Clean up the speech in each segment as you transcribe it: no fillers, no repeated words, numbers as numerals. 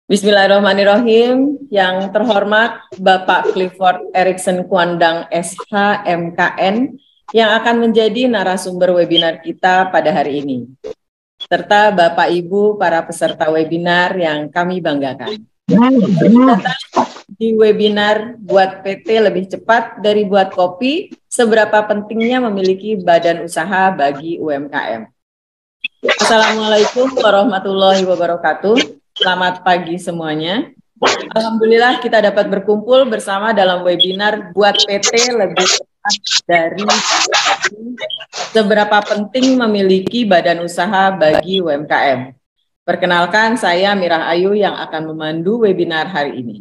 Bismillahirrahmanirrahim. Yang terhormat Bapak Clifford Erikson Kuandang SH MKN yang akan menjadi narasumber webinar kita pada hari ini, serta Bapak Ibu para peserta webinar yang kami banggakan. Di webinar Buat PT Lebih Cepat dari Buat Kopi, seberapa pentingnya memiliki badan usaha bagi UMKM. Assalamualaikum warahmatullahi wabarakatuh. Selamat pagi semuanya. Alhamdulillah kita dapat berkumpul bersama dalam webinar Buat PT Lebih Cepat dari seberapa penting memiliki badan usaha bagi UMKM. Perkenalkan, saya Mirah Ayu yang akan memandu webinar hari ini.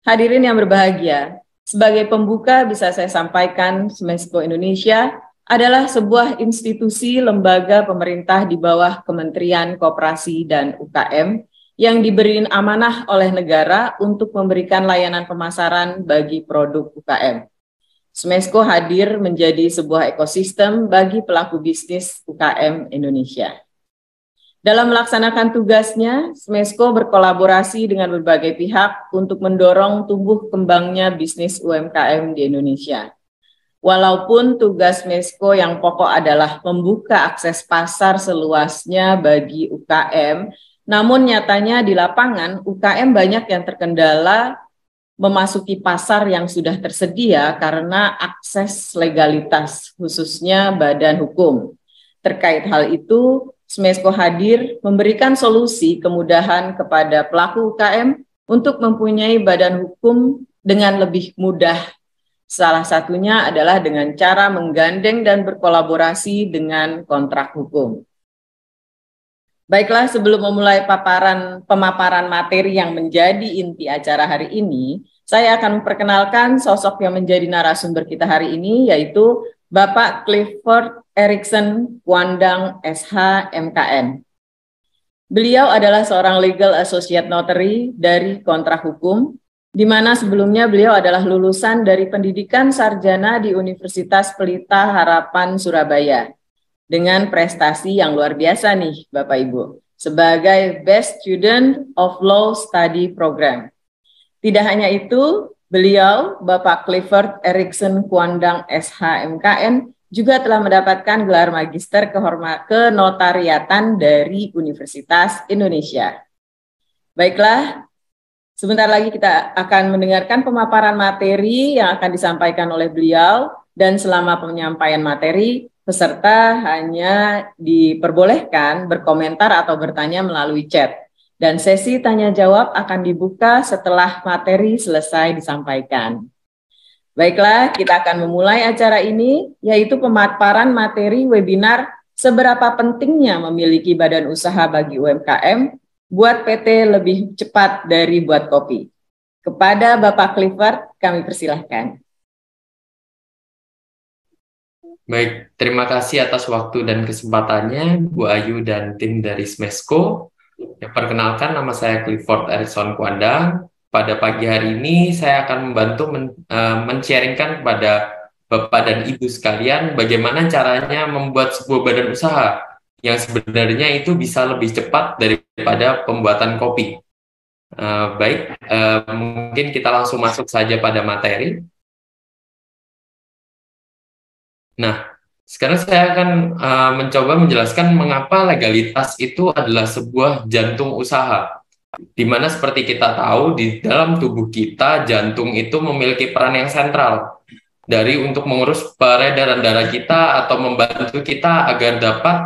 Hadirin yang berbahagia, sebagai pembuka bisa saya sampaikan Smesco Indonesia adalah sebuah institusi lembaga pemerintah di bawah Kementerian Koperasi dan UKM yang diberi amanah oleh negara untuk memberikan layanan pemasaran bagi produk UKM. Smesco hadir menjadi sebuah ekosistem bagi pelaku bisnis UKM Indonesia. Dalam melaksanakan tugasnya, Smesco berkolaborasi dengan berbagai pihak untuk mendorong tumbuh kembangnya bisnis UMKM di Indonesia. Walaupun tugas Smesco yang pokok adalah membuka akses pasar seluasnya bagi UKM, namun nyatanya di lapangan UKM banyak yang terkendala memasuki pasar yang sudah tersedia karena akses legalitas, khususnya badan hukum. Terkait hal itu, Smesco hadir memberikan solusi kemudahan kepada pelaku UKM untuk mempunyai badan hukum dengan lebih mudah. Salah satunya adalah dengan cara menggandeng dan berkolaborasi dengan kontrak hukum. Baiklah, sebelum memulai pemaparan materi yang menjadi inti acara hari ini, saya akan memperkenalkan sosok yang menjadi narasumber kita hari ini, yaitu Bapak Clifford Erikson Kuandang SH MKN. Beliau adalah seorang legal associate notary dari kontrak hukum, di mana sebelumnya beliau adalah lulusan dari pendidikan sarjana di Universitas Pelita Harapan Surabaya, dengan prestasi yang luar biasa nih Bapak Ibu, sebagai Best Student of Law Study Program. Tidak hanya itu, beliau, Bapak Clifford Erikson Kuandang SH MKN, juga telah mendapatkan gelar Magister Kenotariatan dari Universitas Indonesia. Baiklah, sebentar lagi kita akan mendengarkan pemaparan materi yang akan disampaikan oleh beliau, dan selama penyampaian materi, peserta hanya diperbolehkan berkomentar atau bertanya melalui chat. Dan sesi tanya jawab akan dibuka setelah materi selesai disampaikan. Baiklah, kita akan memulai acara ini, yaitu pemaparan materi webinar seberapa pentingnya memiliki badan usaha bagi UMKM, buat PT lebih cepat dari buat kopi. Kepada Bapak Clifford, kami persilahkan. Baik, terima kasih atas waktu dan kesempatannya, Bu Ayu dan tim dari Smesco. Perkenalkan, nama saya Clifford Erikson Kuandang. Pada pagi hari ini, saya akan membantu men-sharingkan kepada Bapak dan Ibu sekalian bagaimana caranya membuat sebuah badan usaha yang sebenarnya itu bisa lebih cepat daripada pembuatan kopi. Mungkin kita langsung masuk saja pada materi. Nah, sekarang saya akan mencoba menjelaskan mengapa legalitas itu adalah sebuah jantung usaha. Di mana seperti kita tahu, di dalam tubuh kita, jantung itu memiliki peran yang sentral dari untuk mengurus peredaran darah kita atau membantu kita agar dapat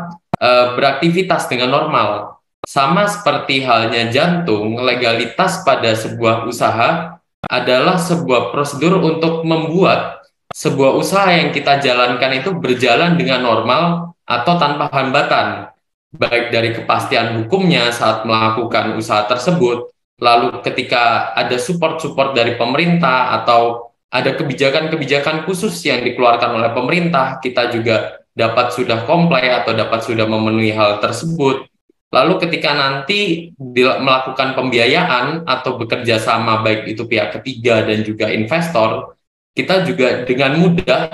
beraktivitas dengan normal. Sama seperti halnya jantung, legalitas pada sebuah usaha adalah sebuah prosedur untuk membuat sebuah usaha yang kita jalankan itu berjalan dengan normal atau tanpa hambatan, baik dari kepastian hukumnya saat melakukan usaha tersebut, lalu ketika ada support dari pemerintah atau ada kebijakan-kebijakan khusus yang dikeluarkan oleh pemerintah, kita juga dapat sudah comply atau dapat sudah memenuhi hal tersebut. Lalu ketika nanti melakukan pembiayaan atau bekerja sama baik itu pihak ketiga dan juga investor, kita juga dengan mudah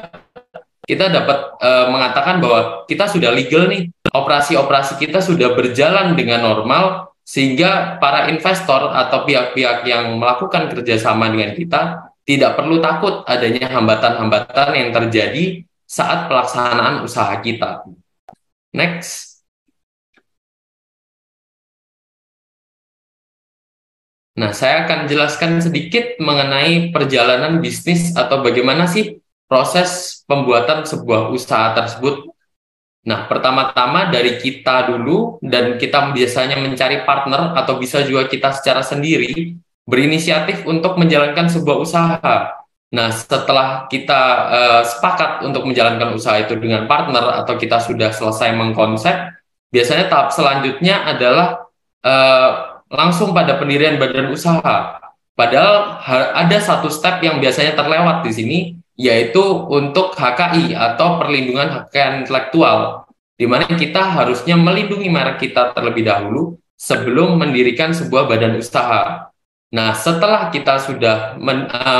kita dapat mengatakan bahwa kita sudah legal nih, operasi-operasi kita sudah berjalan dengan normal sehingga para investor atau pihak-pihak yang melakukan kerjasama dengan kita tidak perlu takut adanya hambatan-hambatan yang terjadi saat pelaksanaan usaha kita. Next. Nah, saya akan jelaskan sedikit mengenai perjalanan bisnis atau bagaimana sih proses pembuatan sebuah usaha tersebut. Nah, pertama-tama dari kita dulu, dan kita biasanya mencari partner atau bisa juga kita secara sendiri berinisiatif untuk menjalankan sebuah usaha. Nah, setelah kita sepakat untuk menjalankan usaha itu dengan partner atau kita sudah selesai mengkonsep, biasanya tahap selanjutnya adalah eh, langsung pada pendirian badan usaha. Padahal ada satu step yang biasanya terlewat di sini, yaitu untuk HKI atau perlindungan hak kekayaan intelektual, di mana kita harusnya melindungi merek kita terlebih dahulu sebelum mendirikan sebuah badan usaha. Nah, setelah kita sudah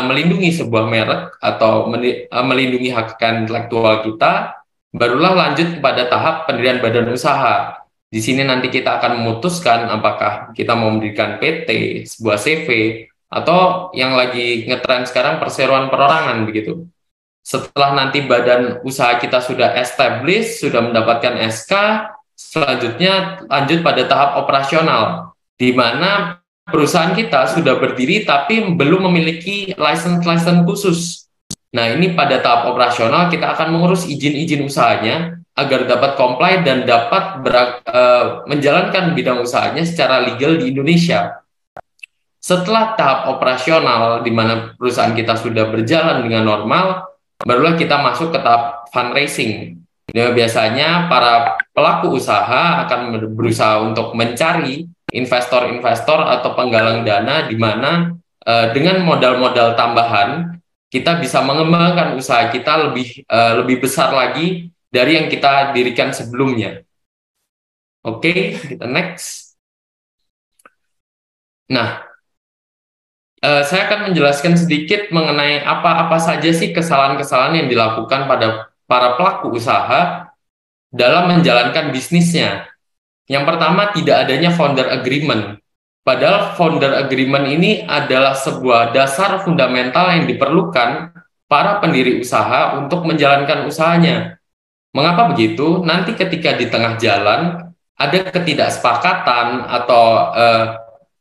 melindungi sebuah merek atau melindungi hak kekayaan intelektual kita, barulah lanjut kepada tahap pendirian badan usaha. Di sini nanti kita akan memutuskan apakah kita mau mendirikan PT, sebuah CV, atau yang lagi ngetren sekarang perseroan perorangan begitu. Setelah nanti badan usaha kita sudah established, sudah mendapatkan SK, selanjutnya lanjut pada tahap operasional, di mana perusahaan kita sudah berdiri tapi belum memiliki license khusus. Nah, ini pada tahap operasional kita akan mengurus izin-izin usahanya agar dapat comply dan dapat menjalankan bidang usahanya secara legal di Indonesia. Setelah tahap operasional, di mana perusahaan kita sudah berjalan dengan normal, barulah kita masuk ke tahap fundraising. Ya, biasanya para pelaku usaha akan berusaha untuk mencari investor-investor atau penggalang dana, di mana dengan modal-modal tambahan kita bisa mengembangkan usaha kita lebih besar lagi dari yang kita dirikan sebelumnya. Oke, kita next. Nah, saya akan menjelaskan sedikit mengenai apa-apa saja sih kesalahan-kesalahan yang dilakukan pada para pelaku usaha dalam menjalankan bisnisnya. Yang pertama, tidak adanya founder agreement. Padahal founder agreement ini adalah sebuah dasar fundamental yang diperlukan para pendiri usaha untuk menjalankan usahanya. Mengapa begitu? Nanti ketika di tengah jalan ada ketidaksepakatan atau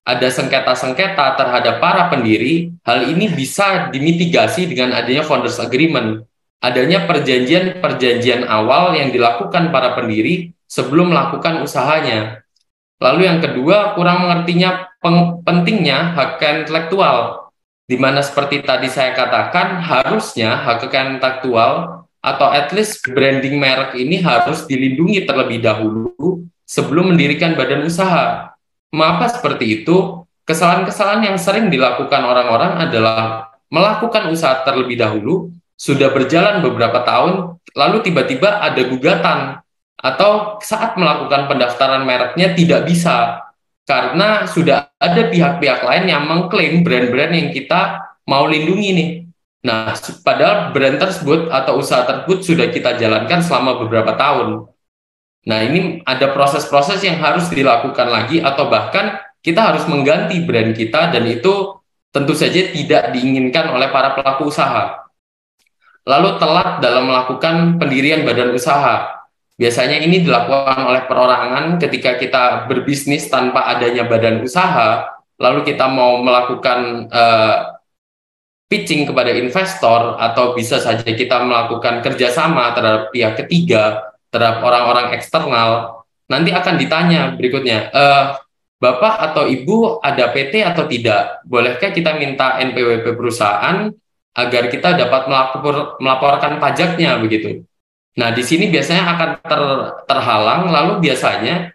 ada sengketa-sengketa terhadap para pendiri, hal ini bisa dimitigasi dengan adanya founders agreement. Adanya perjanjian-perjanjian awal yang dilakukan para pendiri sebelum melakukan usahanya. Lalu yang kedua, kurang mengertinya pentingnya hak kekayaan intelektual, di mana seperti tadi saya katakan, harusnya hak kekayaan intelektual atau at least branding merek ini harus dilindungi terlebih dahulu sebelum mendirikan badan usaha. Mengapa seperti itu? Kesalahan-kesalahan yang sering dilakukan orang-orang adalah melakukan usaha terlebih dahulu, sudah berjalan beberapa tahun, lalu tiba-tiba ada gugatan, atau saat melakukan pendaftaran mereknya tidak bisa, karena sudah ada pihak-pihak lain yang mengklaim brand-brand yang kita mau lindungi nih. Nah, padahal brand tersebut atau usaha tersebut sudah kita jalankan selama beberapa tahun. Nah, ini ada proses-proses yang harus dilakukan lagi, atau bahkan kita harus mengganti brand kita, dan itu tentu saja tidak diinginkan oleh para pelaku usaha. Lalu telat dalam melakukan pendirian badan usaha. Biasanya ini dilakukan oleh perorangan ketika kita berbisnis tanpa adanya badan usaha, lalu kita mau melakukan pitching kepada investor, atau bisa saja kita melakukan kerjasama terhadap pihak ketiga, terhadap orang-orang eksternal. Nanti akan ditanya berikutnya, Bapak atau Ibu ada PT atau tidak? Bolehkah kita minta NPWP perusahaan agar kita dapat melaporkan pajaknya begitu? Nah, di sini biasanya akan terhalang, lalu biasanya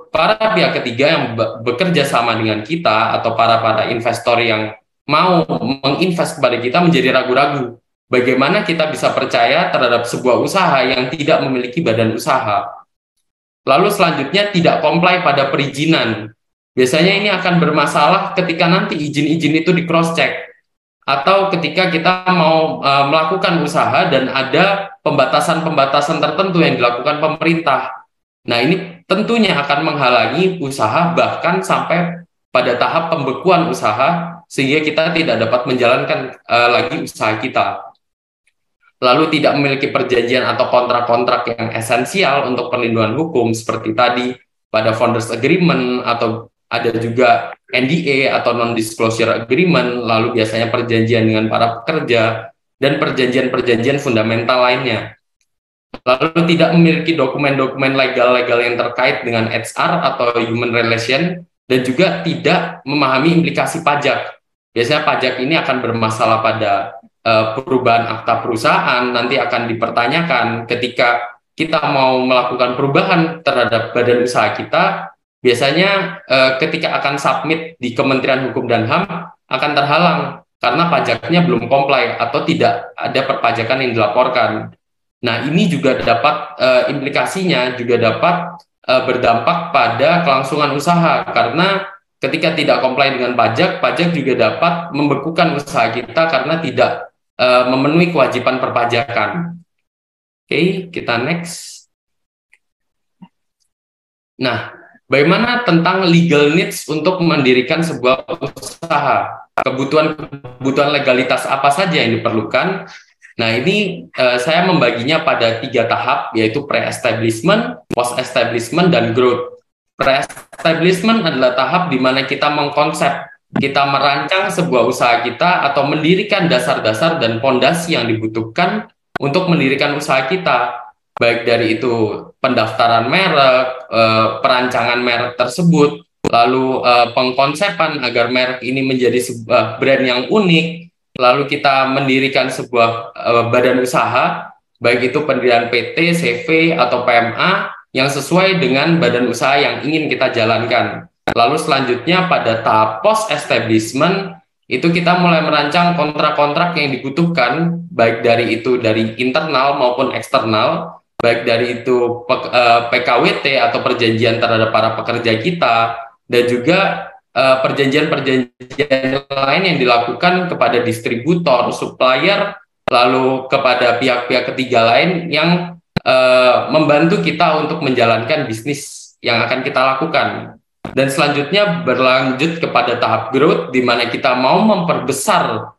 para pihak ketiga yang bekerja sama dengan kita atau para investor yang mau menginvest kepada kita menjadi ragu-ragu. Bagaimana kita bisa percaya terhadap sebuah usaha yang tidak memiliki badan usaha? Lalu selanjutnya tidak comply pada perizinan. Biasanya ini akan bermasalah ketika nanti izin-izin itu di cross check, atau ketika kita mau melakukan usaha dan ada pembatasan-pembatasan tertentu yang dilakukan pemerintah. Nah, ini tentunya akan menghalangi usaha bahkan sampai pada tahap pembekuan usaha sehingga kita tidak dapat menjalankan lagi usaha kita. Lalu tidak memiliki perjanjian atau kontrak-kontrak yang esensial untuk perlindungan hukum seperti tadi pada Founders Agreement, atau ada juga NDA atau Non-Disclosure Agreement, lalu biasanya perjanjian dengan para pekerja, dan perjanjian-perjanjian fundamental lainnya. Lalu tidak memiliki dokumen-dokumen legal-legal yang terkait dengan HR atau Human Relation, dan juga tidak memahami implikasi pajak. Biasanya pajak ini akan bermasalah pada perubahan akta perusahaan, nanti akan dipertanyakan ketika kita mau melakukan perubahan terhadap badan usaha kita, biasanya ketika akan submit di Kementerian Hukum dan HAM akan terhalang karena pajaknya belum comply atau tidak ada perpajakan yang dilaporkan. Nah, ini juga dapat implikasinya juga dapat berdampak pada kelangsungan usaha, karena ketika tidak comply dengan pajak, pajak juga dapat membekukan usaha kita karena tidak memenuhi kewajiban perpajakan. Oke, kita next. Nah, bagaimana tentang legal needs untuk mendirikan sebuah usaha? Kebutuhan legalitas apa saja yang diperlukan? Nah, ini saya membaginya pada 3 tahap, yaitu pre-establishment, post-establishment, dan growth. Pre-establishment adalah tahap di mana kita mengkonsep, kita merancang sebuah usaha kita atau mendirikan dasar-dasar dan fondasi yang dibutuhkan untuk mendirikan usaha kita. Baik dari itu pendaftaran merek, perancangan merek tersebut, lalu pengkonsepan agar merek ini menjadi sebuah brand yang unik, lalu kita mendirikan sebuah badan usaha, baik itu pendirian PT, CV, atau PMA yang sesuai dengan badan usaha yang ingin kita jalankan. Lalu selanjutnya pada tahap post-establishment, itu kita mulai merancang kontrak-kontrak yang dibutuhkan, baik dari itu dari internal maupun eksternal, baik dari itu PKWT atau perjanjian terhadap para pekerja kita, dan juga perjanjian-perjanjian lain yang dilakukan kepada distributor, supplier, lalu kepada pihak-pihak ketiga lain yang membantu kita untuk menjalankan bisnis yang akan kita lakukan. Dan selanjutnya berlanjut kepada tahap growth, di mana kita mau memperbesar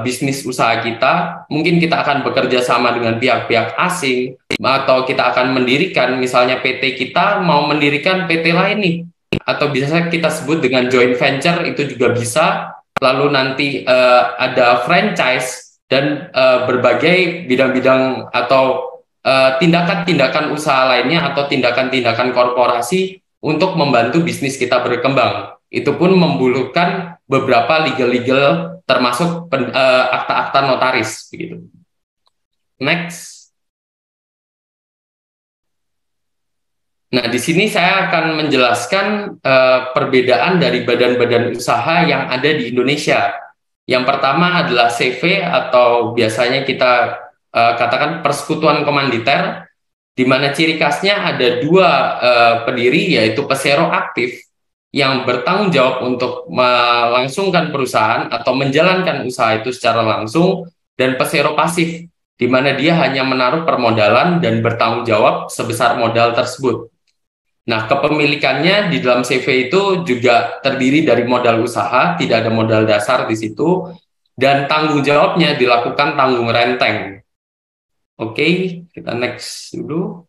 bisnis usaha kita. Mungkin kita akan bekerja sama dengan pihak-pihak asing, atau kita akan mendirikan, misalnya PT kita mau mendirikan PT lain nih, atau biasanya kita sebut dengan joint venture, itu juga bisa. Lalu nanti ada franchise dan berbagai bidang-bidang atau tindakan-tindakan usaha lainnya atau tindakan-tindakan korporasi untuk membantu bisnis kita berkembang. Itu pun membutuhkan beberapa legal-legal, termasuk akta-akta notaris begitu. Next. Nah, di sini saya akan menjelaskan perbedaan dari badan-badan usaha yang ada di Indonesia. Yang pertama adalah CV, atau biasanya kita katakan persekutuan komanditer, di mana ciri khasnya ada 2 pendiri, yaitu pesero aktif yang bertanggung jawab untuk melangsungkan perusahaan atau menjalankan usaha itu secara langsung, dan pesero pasif, di mana dia hanya menaruh permodalan dan bertanggung jawab sebesar modal tersebut. Nah, kepemilikannya di dalam CV itu juga terdiri dari modal usaha, tidak ada modal dasar di situ, dan tanggung jawabnya dilakukan tanggung renteng. Oke, kita next dulu.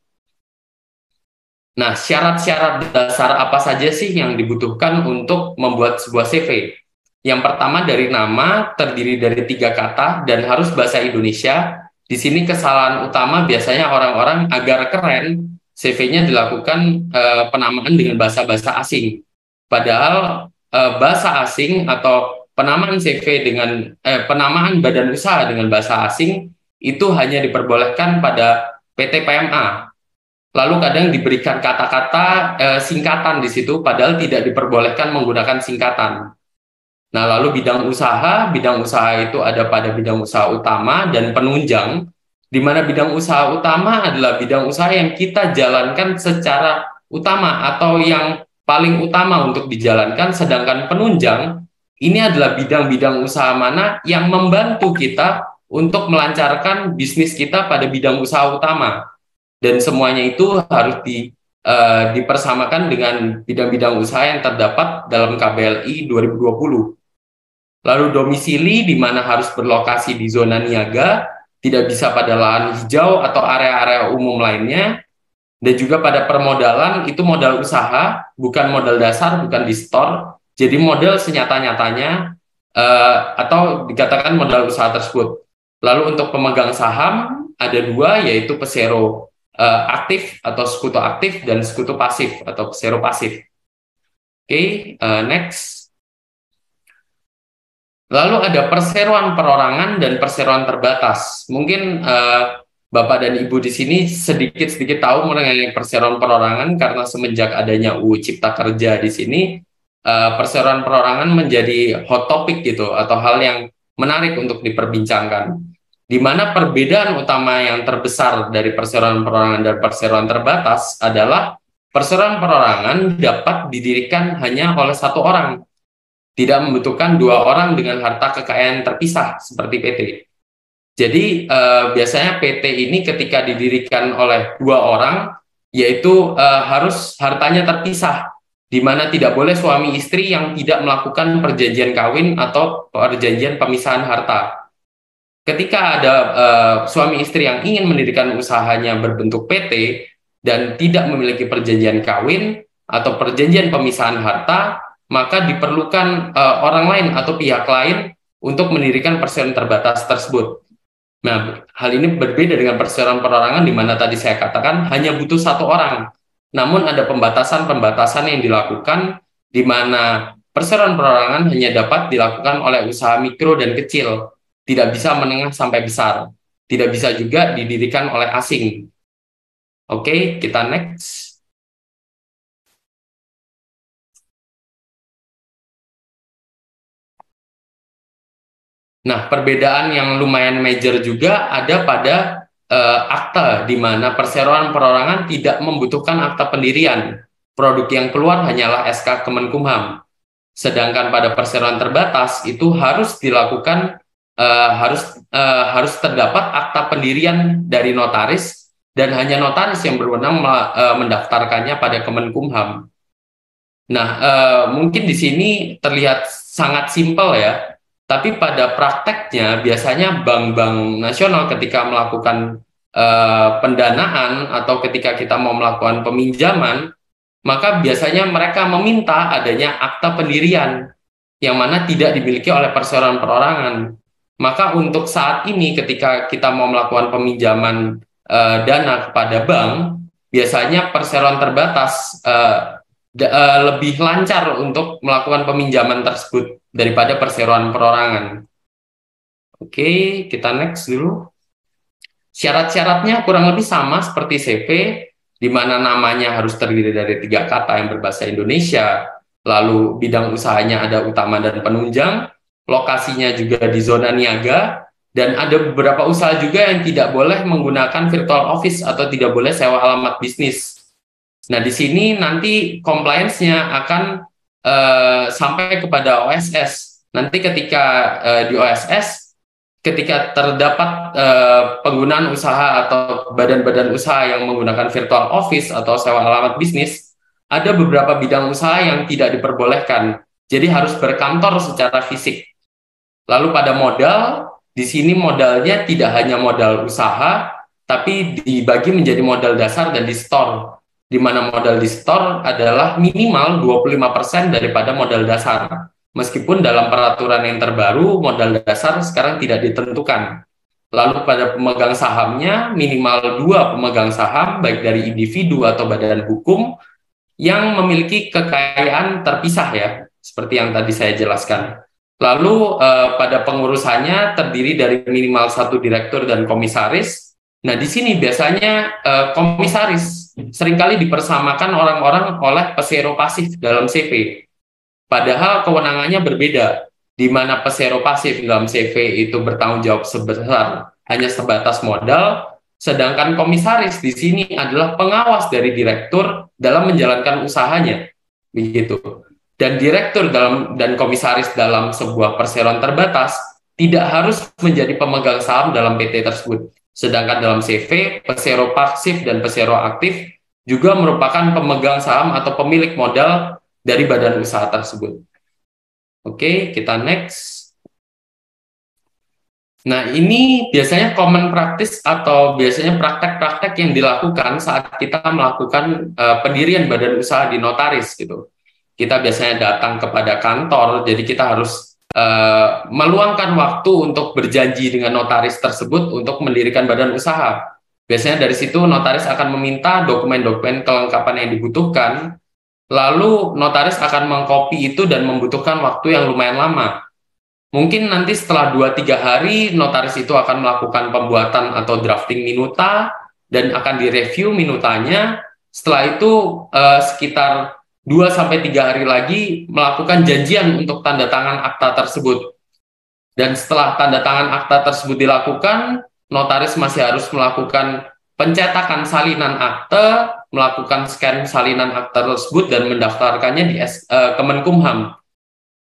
Nah, syarat-syarat dasar apa saja sih yang dibutuhkan untuk membuat sebuah CV? Yang pertama dari nama, terdiri dari 3 kata dan harus bahasa Indonesia. Di sini kesalahan utama biasanya orang-orang agar keren, CV-nya dilakukan penamaan dengan bahasa-bahasa asing. Padahal bahasa asing atau penamaan CV dengan penamaan badan usaha dengan bahasa asing itu hanya diperbolehkan pada PT PMA. Lalu kadang diberikan kata-kata singkatan di situ, padahal tidak diperbolehkan menggunakan singkatan. Nah, lalu bidang usaha itu ada pada bidang usaha utama dan penunjang, di mana bidang usaha utama adalah bidang usaha yang kita jalankan secara utama atau yang paling utama untuk dijalankan, sedangkan penunjang ini adalah bidang-bidang usaha mana yang membantu kita untuk melancarkan bisnis kita pada bidang usaha utama. Dan semuanya itu harus dipersamakan dengan bidang-bidang usaha yang terdapat dalam KBLI 2020. Lalu domisili di mana harus berlokasi di zona niaga, tidak bisa pada lahan hijau atau area-area umum lainnya, dan juga pada permodalan itu modal usaha, bukan modal dasar, bukan di store, jadi modal senyata-nyatanya atau dikatakan modal usaha tersebut. Lalu untuk pemegang saham ada dua, yaitu pesero aktif atau sekutu aktif dan sekutu pasif atau pesero pasif. Oke, next. Lalu ada perseroan perorangan dan perseroan terbatas. Mungkin Bapak dan Ibu di sini sedikit-sedikit tahu mengenai perseroan perorangan karena semenjak adanya UU Cipta Kerja di sini, perseroan perorangan menjadi hot topic gitu atau hal yang menarik untuk diperbincangkan. Di mana perbedaan utama yang terbesar dari perseroan perorangan dan perseroan terbatas adalah perseroan perorangan dapat didirikan hanya oleh satu orang, tidak membutuhkan dua orang dengan harta kekayaan terpisah seperti PT. Jadi biasanya PT ini ketika didirikan oleh dua orang, yaitu harus hartanya terpisah, di mana tidak boleh suami istri yang tidak melakukan perjanjian kawin atau perjanjian pemisahan harta. Ketika ada suami istri yang ingin mendirikan usahanya berbentuk PT dan tidak memiliki perjanjian kawin atau perjanjian pemisahan harta, maka diperlukan orang lain atau pihak lain untuk mendirikan perseroan terbatas tersebut. Nah, hal ini berbeda dengan perseroan perorangan di mana tadi saya katakan hanya butuh satu orang. Namun ada pembatasan-pembatasan yang dilakukan di mana perseroan perorangan hanya dapat dilakukan oleh usaha mikro dan kecil, tidak bisa menengah sampai besar, tidak bisa juga didirikan oleh asing. Oke, kita next. Nah, perbedaan yang lumayan major juga ada pada akta, di mana perseroan perorangan tidak membutuhkan akta pendirian. Produk yang keluar hanyalah SK Kemenkumham. Sedangkan pada perseroan terbatas itu harus dilakukan harus terdapat akta pendirian dari notaris dan hanya notaris yang berwenang mendaftarkannya pada Kemenkumham. Nah, mungkin di sini terlihat sangat simpel ya. Tapi pada prakteknya biasanya bank-bank nasional ketika melakukan pendanaan atau ketika kita mau melakukan peminjaman, maka biasanya mereka meminta adanya akta pendirian yang mana tidak dimiliki oleh perseroan perorangan. Maka untuk saat ini ketika kita mau melakukan peminjaman dana kepada bank, biasanya perseroan terbatas lebih lancar untuk melakukan peminjaman tersebut daripada perseroan perorangan. Oke, kita next dulu. Syarat-syaratnya kurang lebih sama seperti CV, di mana namanya harus terdiri dari 3 kata yang berbahasa Indonesia, lalu bidang usahanya ada utama dan penunjang, lokasinya juga di zona niaga, dan ada beberapa usaha juga yang tidak boleh menggunakan virtual office atau tidak boleh sewa alamat bisnis. Nah, di sini nanti compliance-nya akan sampai kepada OSS. Nanti ketika di OSS, ketika terdapat penggunaan usaha atau badan-badan usaha yang menggunakan virtual office atau sewa alamat bisnis, ada beberapa bidang usaha yang tidak diperbolehkan. Jadi harus berkantor secara fisik. Lalu pada modal, di sini modalnya tidak hanya modal usaha, tapi dibagi menjadi modal dasar dan di store, di mana modal di store adalah minimal 25% daripada modal dasar. Meskipun dalam peraturan yang terbaru, modal dasar sekarang tidak ditentukan. Lalu pada pemegang sahamnya, minimal 2 pemegang saham, baik dari individu atau badan hukum, yang memiliki kekayaan terpisah ya, seperti yang tadi saya jelaskan. Lalu pada pengurusannya terdiri dari minimal 1 direktur dan komisaris. Nah, di sini biasanya komisaris seringkali dipersamakan orang-orang oleh pesero pasif dalam CV. Padahal kewenangannya berbeda, di mana pesero pasif dalam CV itu bertanggung jawab sebesar hanya sebatas modal, sedangkan komisaris di sini adalah pengawas dari direktur dalam menjalankan usahanya. Begitu. Dan direktur dan komisaris dalam sebuah perseroan terbatas tidak harus menjadi pemegang saham dalam PT tersebut. Sedangkan dalam CV, pesero pasif dan pesero aktif juga merupakan pemegang saham atau pemilik modal dari badan usaha tersebut. Oke, kita next. Nah, ini biasanya common practice atau biasanya praktek-praktek yang dilakukan saat kita melakukan pendirian badan usaha di notaris gitu. Kita biasanya datang kepada kantor, jadi kita harus meluangkan waktu untuk berjanji dengan notaris tersebut untuk mendirikan badan usaha. Biasanya dari situ notaris akan meminta dokumen-dokumen kelengkapan yang dibutuhkan, lalu notaris akan mengcopy itu dan membutuhkan waktu yang lumayan lama. Mungkin nanti setelah 2-3 hari, notaris itu akan melakukan pembuatan atau drafting minuta dan akan direview minutanya. Setelah itu sekitar 2-3 hari lagi melakukan janjian untuk tanda tangan akta tersebut. Dan setelah tanda tangan akta tersebut dilakukan, notaris masih harus melakukan pencetakan salinan akte, melakukan scan salinan akta tersebut dan mendaftarkannya di Kemenkumham.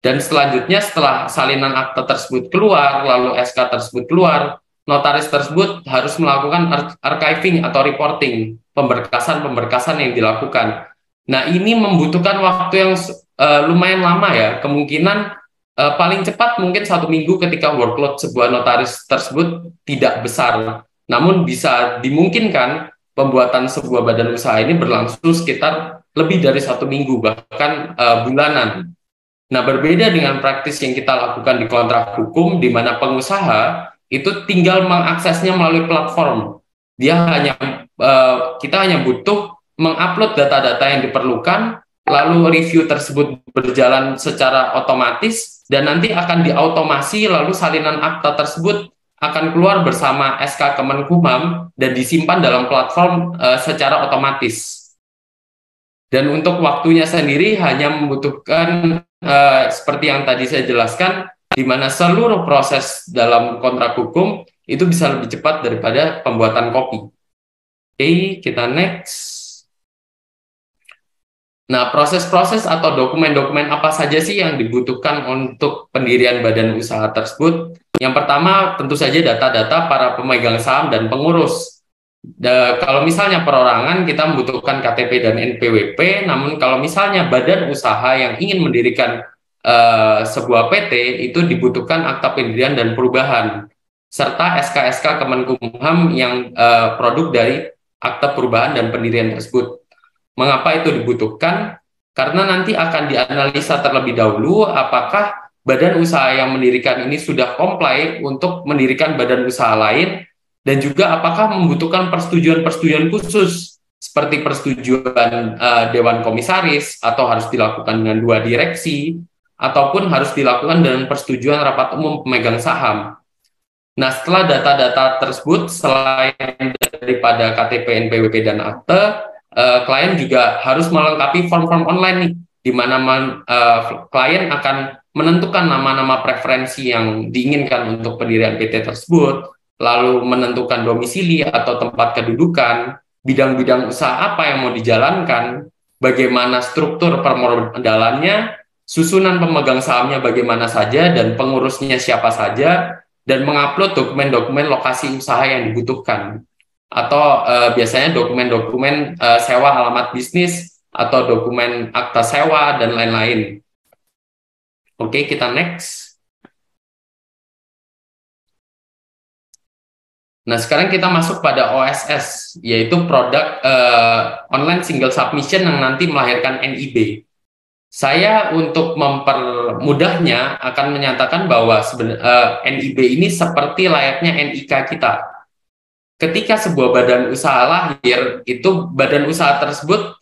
Dan selanjutnya setelah salinan akta tersebut keluar, lalu SK tersebut keluar, notaris tersebut harus melakukan archiving atau reporting, pemberkasan-pemberkasan yang dilakukan. Nah, ini membutuhkan waktu yang lumayan lama ya, kemungkinan paling cepat mungkin 1 minggu ketika workload sebuah notaris tersebut tidak besar. Namun bisa dimungkinkan pembuatan sebuah badan usaha ini berlangsung sekitar lebih dari 1 minggu, bahkan bulanan. Nah, berbeda dengan praktis yang kita lakukan di kontrak hukum, di mana pengusaha itu tinggal mengaksesnya melalui platform. Kita hanya butuh mengupload data-data yang diperlukan, lalu review tersebut berjalan secara otomatis, dan nanti akan diautomasi, lalu salinan akta tersebut akan keluar bersama SK Kemenkumham dan disimpan dalam platform secara otomatis. Dan untuk waktunya sendiri hanya membutuhkan seperti yang tadi saya jelaskan, di mana seluruh proses dalam kontrak hukum itu bisa lebih cepat daripada pembuatan kopi. Oke, kita next. Nah, proses-proses atau dokumen-dokumen apa saja sih yang dibutuhkan untuk pendirian badan usaha tersebut? Yang pertama, tentu saja data-data para pemegang saham dan pengurus. Kalau misalnya perorangan, kita membutuhkan KTP dan NPWP, namun kalau misalnya badan usaha yang ingin mendirikan sebuah PT, itu dibutuhkan akta pendirian dan perubahan, serta SK-SK Kemenkumham yang produk dari akta perubahan dan pendirian tersebut. Mengapa itu dibutuhkan? Karena nanti akan dianalisa terlebih dahulu apakah badan usaha yang mendirikan ini sudah comply untuk mendirikan badan usaha lain, dan juga apakah membutuhkan persetujuan-persetujuan khusus seperti persetujuan Dewan Komisaris, atau harus dilakukan dengan 2 direksi, ataupun harus dilakukan dengan persetujuan rapat umum pemegang saham. Nah, setelah data-data tersebut, selain daripada KTP, NPWP, dan akte, klien juga harus melengkapi form-form online nih, di mana klien akan menentukan nama-nama preferensi yang diinginkan untuk pendirian PT tersebut, lalu menentukan domisili atau tempat kedudukan, bidang-bidang usaha apa yang mau dijalankan, bagaimana struktur permodalannya, susunan pemegang sahamnya bagaimana saja, dan pengurusnya siapa saja, dan mengupload dokumen-dokumen lokasi usaha yang dibutuhkan. Atau biasanya dokumen-dokumen sewa alamat bisnis, atau dokumen akta sewa, dan lain-lain. Oke, kita next. Nah, sekarang kita masuk pada OSS, yaitu produk online single submission yang nanti melahirkan NIB. Saya untuk mempermudahnya akan menyatakan bahwa NIB ini seperti layaknya NIK kita. Ketika sebuah badan usaha lahir, itu badan usaha tersebut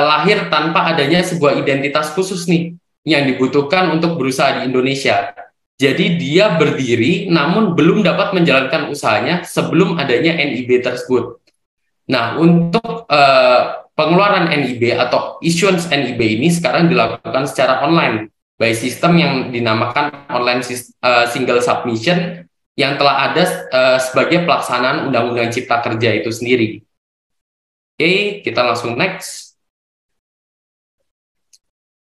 lahir tanpa adanya sebuah identitas khusus nih yang dibutuhkan untuk berusaha di Indonesia. Jadi dia berdiri namun belum dapat menjalankan usahanya sebelum adanya NIB tersebut. Nah, untuk pengeluaran NIB atau issuance NIB ini sekarang dilakukan secara online by sistem yang dinamakan online single submission, yang telah ada sebagai pelaksanaan Undang-Undang Cipta Kerja itu sendiri. Oke, kita langsung next.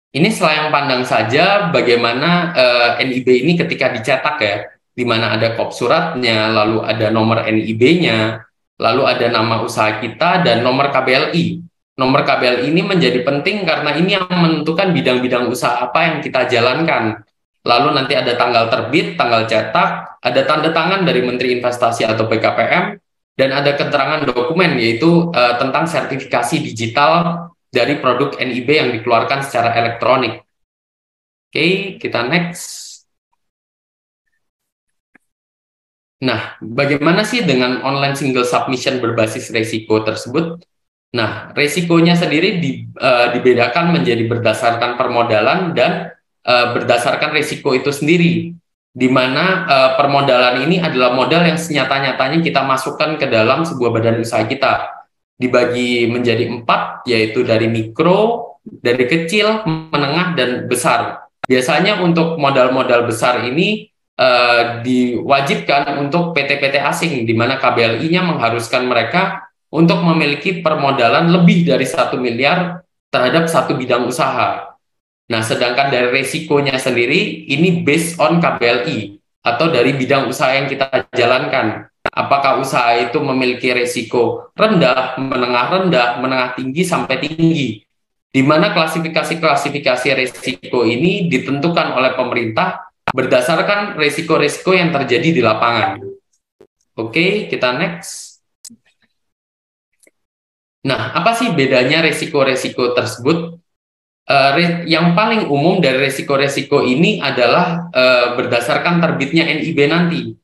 Ini selayang pandang saja bagaimana NIB ini ketika dicetak ya, di mana ada kop suratnya, lalu ada nomor NIB-nya, lalu ada nama usaha kita dan nomor KBLI. Nomor KBL ini menjadi penting karena ini yang menentukan bidang-bidang usaha apa yang kita jalankan. Lalu nanti ada tanggal terbit, tanggal cetak, ada tanda tangan dari Menteri Investasi atau BKPM, dan ada keterangan dokumen yaitu tentang sertifikasi digital dari produk NIB yang dikeluarkan secara elektronik. Oke, kita next. Nah, bagaimana sih dengan online single submission berbasis resiko tersebut? Nah, resikonya sendiri dibedakan menjadi berdasarkan permodalan dan berdasarkan resiko itu sendiri, di mana permodalan ini adalah modal yang senyata-nyatanya kita masukkan ke dalam sebuah badan usaha kita. Dibagi menjadi 4, yaitu dari mikro, dari kecil, menengah, dan besar. Biasanya untuk modal-modal besar ini diwajibkan untuk PT-PT asing, di mana KBLI-nya mengharuskan mereka untuk memiliki permodalan lebih dari 1 miliar terhadap satu bidang usaha. Nah, sedangkan dari resikonya sendiri, ini based on KBLI atau dari bidang usaha yang kita jalankan. Apakah usaha itu memiliki resiko rendah, menengah tinggi, sampai tinggi. Di mana klasifikasi-klasifikasi resiko ini ditentukan oleh pemerintah berdasarkan resiko-resiko yang terjadi di lapangan. Oke, kita next. Nah, apa sih bedanya resiko-resiko tersebut? Yang paling umum dari resiko-resiko ini adalah berdasarkan terbitnya NIB nanti.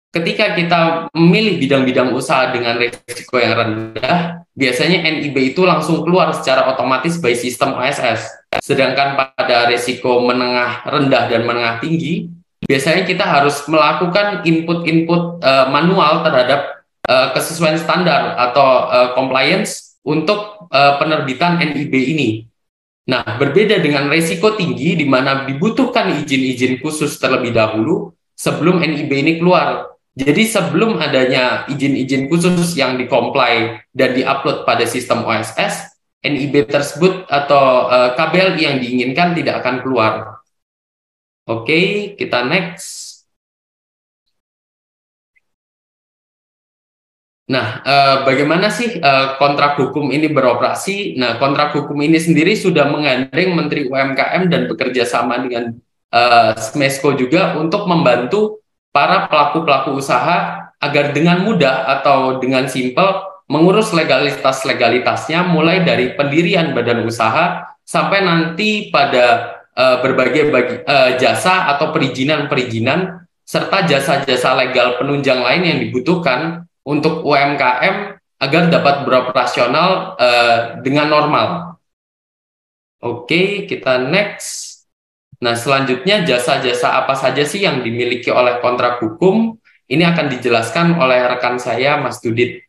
Ketika kita memilih bidang-bidang usaha dengan resiko yang rendah, biasanya NIB itu langsung keluar secara otomatis by sistem OSS. Sedangkan pada resiko menengah rendah dan menengah tinggi, biasanya kita harus melakukan input-input manual terhadap kesesuaian standar atau compliance untuk penerbitan NIB ini. Nah, berbeda dengan resiko tinggi di mana dibutuhkan izin-izin khusus terlebih dahulu sebelum NIB ini keluar. Jadi sebelum adanya izin-izin khusus yang di-comply dan di-upload pada sistem OSS, NIB tersebut atau KBL yang diinginkan tidak akan keluar. Oke, kita next. Nah, bagaimana sih kontrak hukum ini beroperasi? Nah, kontrak hukum ini sendiri sudah menggandeng Menteri UMKM dan bekerja sama dengan Smesco juga untuk membantu para pelaku-pelaku usaha agar dengan mudah atau dengan simpel mengurus legalitas-legalitasnya mulai dari pendirian badan usaha sampai nanti pada berbagai jasa atau perizinan-perizinan serta jasa-jasa legal penunjang lain yang dibutuhkan untuk UMKM agar dapat beroperasional dengan normal. Oke, kita next. Nah, selanjutnya jasa-jasa apa saja sih yang dimiliki oleh kontrak hukum? Ini akan dijelaskan oleh rekan saya, Mas Dudit.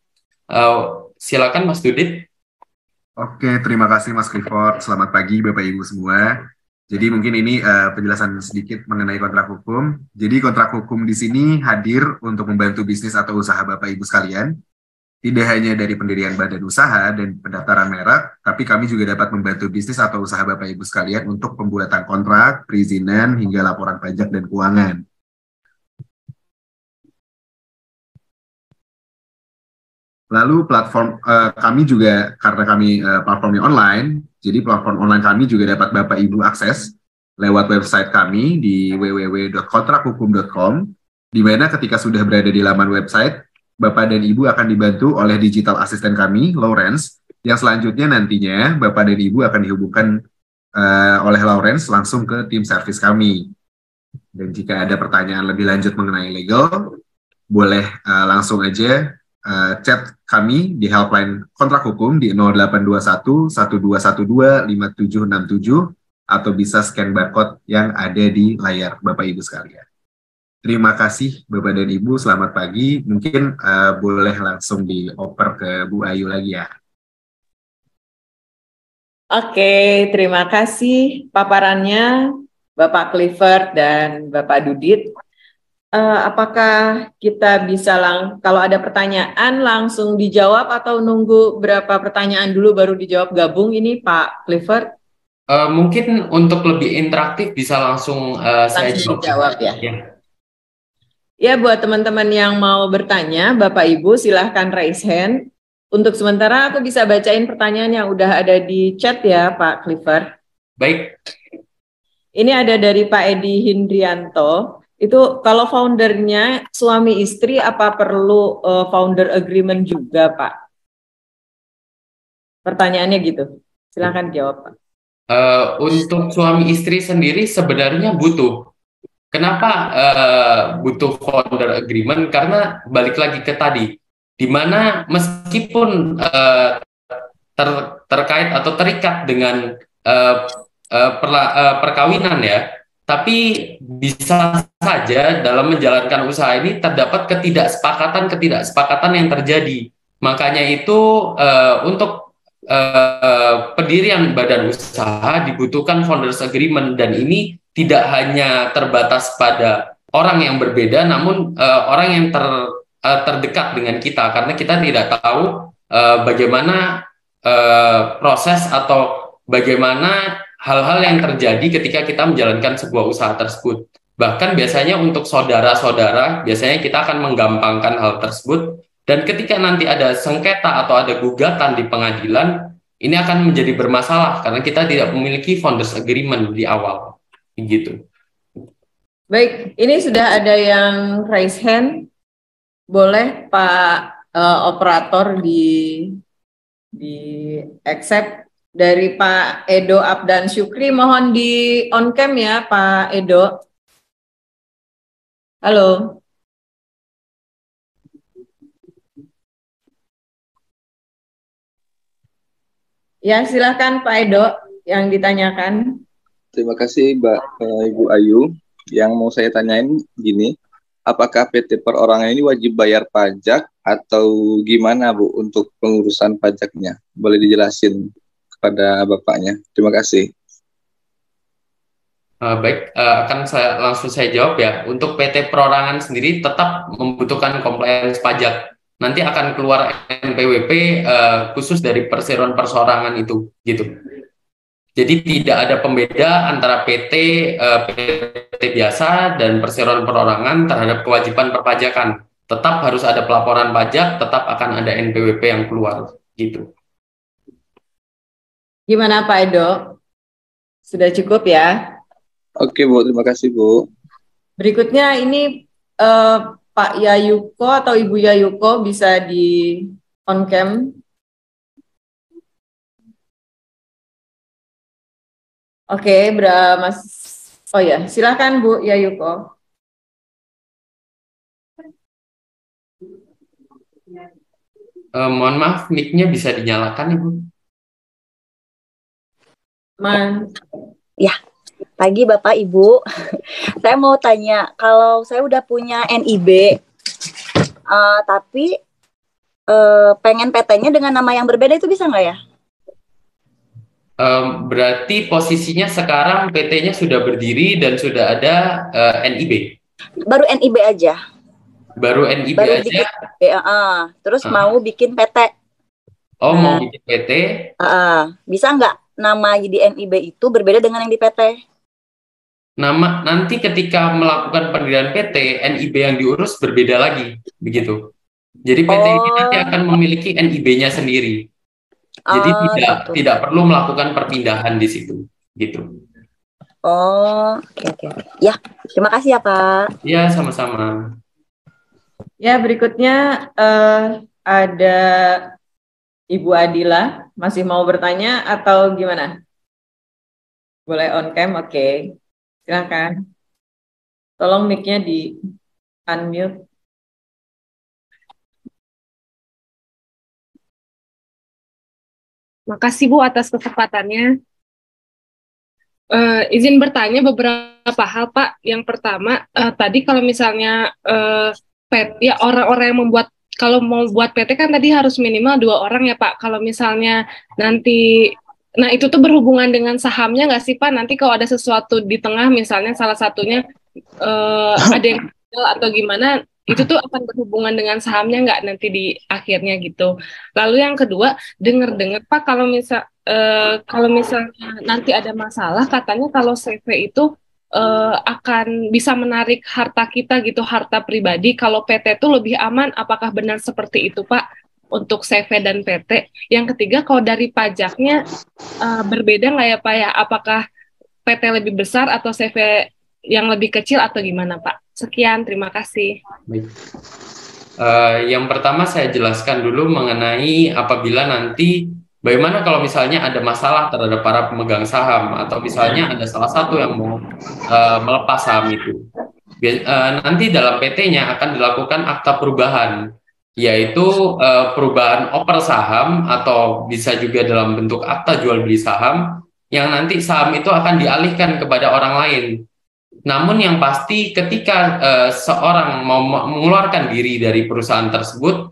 Silakan, Mas Dudit. Oke, terima kasih Mas Clifford. Selamat pagi Bapak Ibu semua. Jadi mungkin ini penjelasan sedikit mengenai kontrak hukum. Jadi kontrak hukum di sini hadir untuk membantu bisnis atau usaha Bapak Ibu sekalian. Tidak hanya dari pendirian badan usaha dan pendaftaran merek, tapi kami juga dapat membantu bisnis atau usaha Bapak Ibu sekalian untuk pembuatan kontrak, perizinan, hingga laporan pajak dan keuangan. Lalu platform kami juga, karena kami platformnya online, jadi platform online kami juga dapat Bapak Ibu akses lewat website kami di www.kontrakhukum.com, di mana ketika sudah berada di laman website, Bapak dan Ibu akan dibantu oleh digital asisten kami, Lawrence, yang selanjutnya nantinya Bapak dan Ibu akan dihubungkan oleh Lawrence langsung ke tim service kami. Dan jika ada pertanyaan lebih lanjut mengenai legal, boleh langsung aja chat kami di helpline kontrak hukum di 0821 1212 5767 atau bisa scan barcode yang ada di layar Bapak Ibu sekalian. Terima kasih Bapak dan Ibu, selamat pagi. Mungkin boleh langsung dioper ke Bu Ayu lagi ya. Oke, terima kasih paparannya Bapak Clifford dan Bapak Dudit. Apakah kita bisa kalau ada pertanyaan langsung dijawab atau nunggu berapa pertanyaan dulu baru dijawab gabung ini Pak Clifford? Mungkin untuk lebih interaktif bisa langsung saya jawab ya. Ya, buat teman-teman yang mau bertanya, Bapak Ibu silahkan raise hand untuk sementara aku bisa bacain pertanyaan yang udah ada di chat ya, Pak Clifford. Baik. Ini ada dari Pak Edi Hindrianto. Itu kalau foundernya suami istri apa perlu founder agreement juga, Pak? Pertanyaannya gitu. Silakan jawab, Pak. Untuk suami istri sendiri sebenarnya butuh. Kenapa butuh founder agreement? Karena balik lagi ke tadi, di mana meskipun terkait atau terikat dengan perkawinan ya, tapi bisa saja dalam menjalankan usaha ini terdapat ketidaksepakatan yang terjadi. Makanya itu untuk pendirian badan usaha dibutuhkan founders agreement, dan ini tidak hanya terbatas pada orang yang berbeda, namun orang yang terdekat dengan kita, karena kita tidak tahu bagaimana proses atau bagaimana hal-hal yang terjadi ketika kita menjalankan sebuah usaha tersebut. Bahkan biasanya untuk saudara-saudara, biasanya kita akan menggampangkan hal tersebut, dan ketika nanti ada sengketa atau ada gugatan di pengadilan, ini akan menjadi bermasalah karena kita tidak memiliki founders agreement di awal. Gitu. Baik, ini sudah ada yang raise hand. Boleh Pak operator di accept dari Pak Edo Abdan Syukri. Mohon di on cam ya Pak Edo. Halo. Ya, silakan Pak Edo yang ditanyakan. Terima kasih Ibu Ayu. Yang mau saya tanyain gini, apakah PT perorangan ini wajib bayar pajak atau gimana Bu untuk pengurusan pajaknya? Boleh dijelasin kepada Bapaknya. Terima kasih. Baik, akan langsung saya jawab ya. Untuk PT perorangan sendiri tetap membutuhkan compliance pajak. Nanti akan keluar NPWP khusus dari perseroan perseorangan itu, gitu. Jadi tidak ada pembeda antara PT biasa dan perseroan perorangan terhadap kewajiban perpajakan. Tetap harus ada pelaporan pajak, tetap akan ada NPWP yang keluar, gitu. Gimana Pak Edo? Sudah cukup ya? Oke Bu, terima kasih Bu. Berikutnya ini Pak Yayuko atau Ibu Yayuko bisa di on cam. Oke, Mas. Oh ya, silakan Bu Yayuko. Mohon maaf, mic-nya bisa dinyalakan Ibu. Ya, pagi Bapak Ibu. Saya mau tanya, kalau saya udah punya NIB, tapi pengen PT-nya dengan nama yang berbeda, itu bisa nggak ya? Berarti posisinya sekarang PT-nya sudah berdiri dan sudah ada NIB. Baru NIB aja. Baru NIB baru aja. Terus mau bikin PT. Oh, mau bikin PT? Bisa nggak nama di NIB itu berbeda dengan yang di PT? Nama nanti ketika melakukan pendirian PT, NIB yang diurus berbeda lagi, begitu. Jadi PT ini nanti akan memiliki NIB-nya sendiri. Jadi tidak perlu melakukan perpindahan di situ, gitu. Oke. Ya, terima kasih ya Pak. Ya, sama-sama. Ya, berikutnya ada Ibu Adila, masih mau bertanya atau gimana? Boleh on cam, oke. Silakan. Tolong mic-nya di unmute. Makasih Bu atas kesempatannya. Izin bertanya beberapa hal Pak. Yang pertama, tadi kalau misalnya orang-orang yang kalau mau buat PT kan tadi harus minimal 2 orang ya Pak. Kalau misalnya nanti, nah itu tuh berhubungan dengan sahamnya nggak sih Pak? Nanti kalau ada sesuatu di tengah, misalnya salah satunya ada yang atau gimana, itu tuh akan berhubungan dengan sahamnya nggak nanti di akhirnya gitu. Lalu yang kedua, dengar-dengar Pak kalau misalnya nanti ada masalah, katanya kalau CV itu akan bisa menarik harta kita gitu, harta pribadi. Kalau PT itu lebih aman, apakah benar seperti itu Pak? untuk CV dan PT? Yang ketiga, kalau dari pajaknya berbeda nggak ya Pak ya? Apakah PT lebih besar atau CV yang lebih kecil atau gimana Pak? Sekian, terima kasih. Baik. Yang pertama saya jelaskan dulu mengenai apabila nanti bagaimana kalau misalnya ada masalah terhadap para pemegang saham atau misalnya ada salah satu yang mau melepas saham itu. Nanti dalam PT-nya akan dilakukan akta perubahan, yaitu perubahan oper saham atau bisa juga dalam bentuk akta jual beli saham yang nanti saham itu akan dialihkan kepada orang lain. Namun yang pasti ketika seorang mau mengeluarkan diri dari perusahaan tersebut,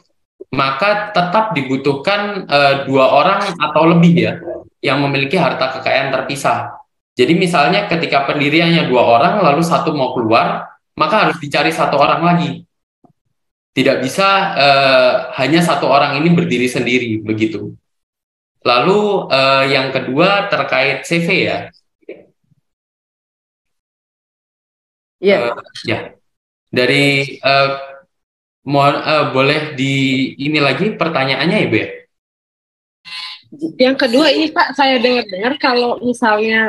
maka tetap dibutuhkan dua orang atau lebih ya yang memiliki harta kekayaan terpisah. Jadi misalnya ketika pendiriannya dua orang lalu satu mau keluar, maka harus dicari satu orang lagi. Tidak bisa hanya satu orang ini berdiri sendiri begitu. Lalu yang kedua terkait CV ya. Iya. Ya, dari boleh di ini lagi pertanyaannya ya, Bu ya? Yang kedua ini Pak, saya dengar kalau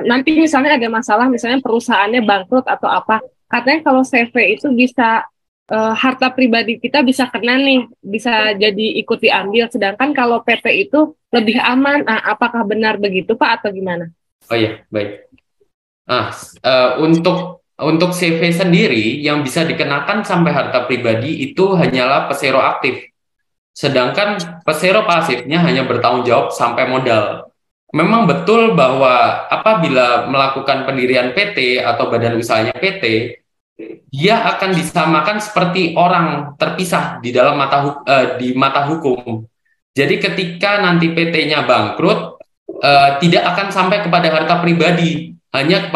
nanti misalnya ada masalah, misalnya perusahaannya bangkrut atau apa, katanya kalau CV itu bisa harta pribadi kita bisa kena nih, bisa jadi ikut diambil, sedangkan kalau PT itu lebih aman. Nah, apakah benar begitu Pak atau gimana? Oh iya, baik. Untuk CV sendiri yang bisa dikenakan sampai harta pribadi itu hanyalah pesero aktif. Sedangkan pesero pasifnya hanya bertanggung jawab sampai modal. Memang betul bahwa apabila melakukan pendirian PT atau badan usahanya PT, dia akan disamakan seperti orang terpisah di dalam di mata hukum. Jadi ketika nanti PT-nya bangkrut, tidak akan sampai kepada harta pribadi, hanya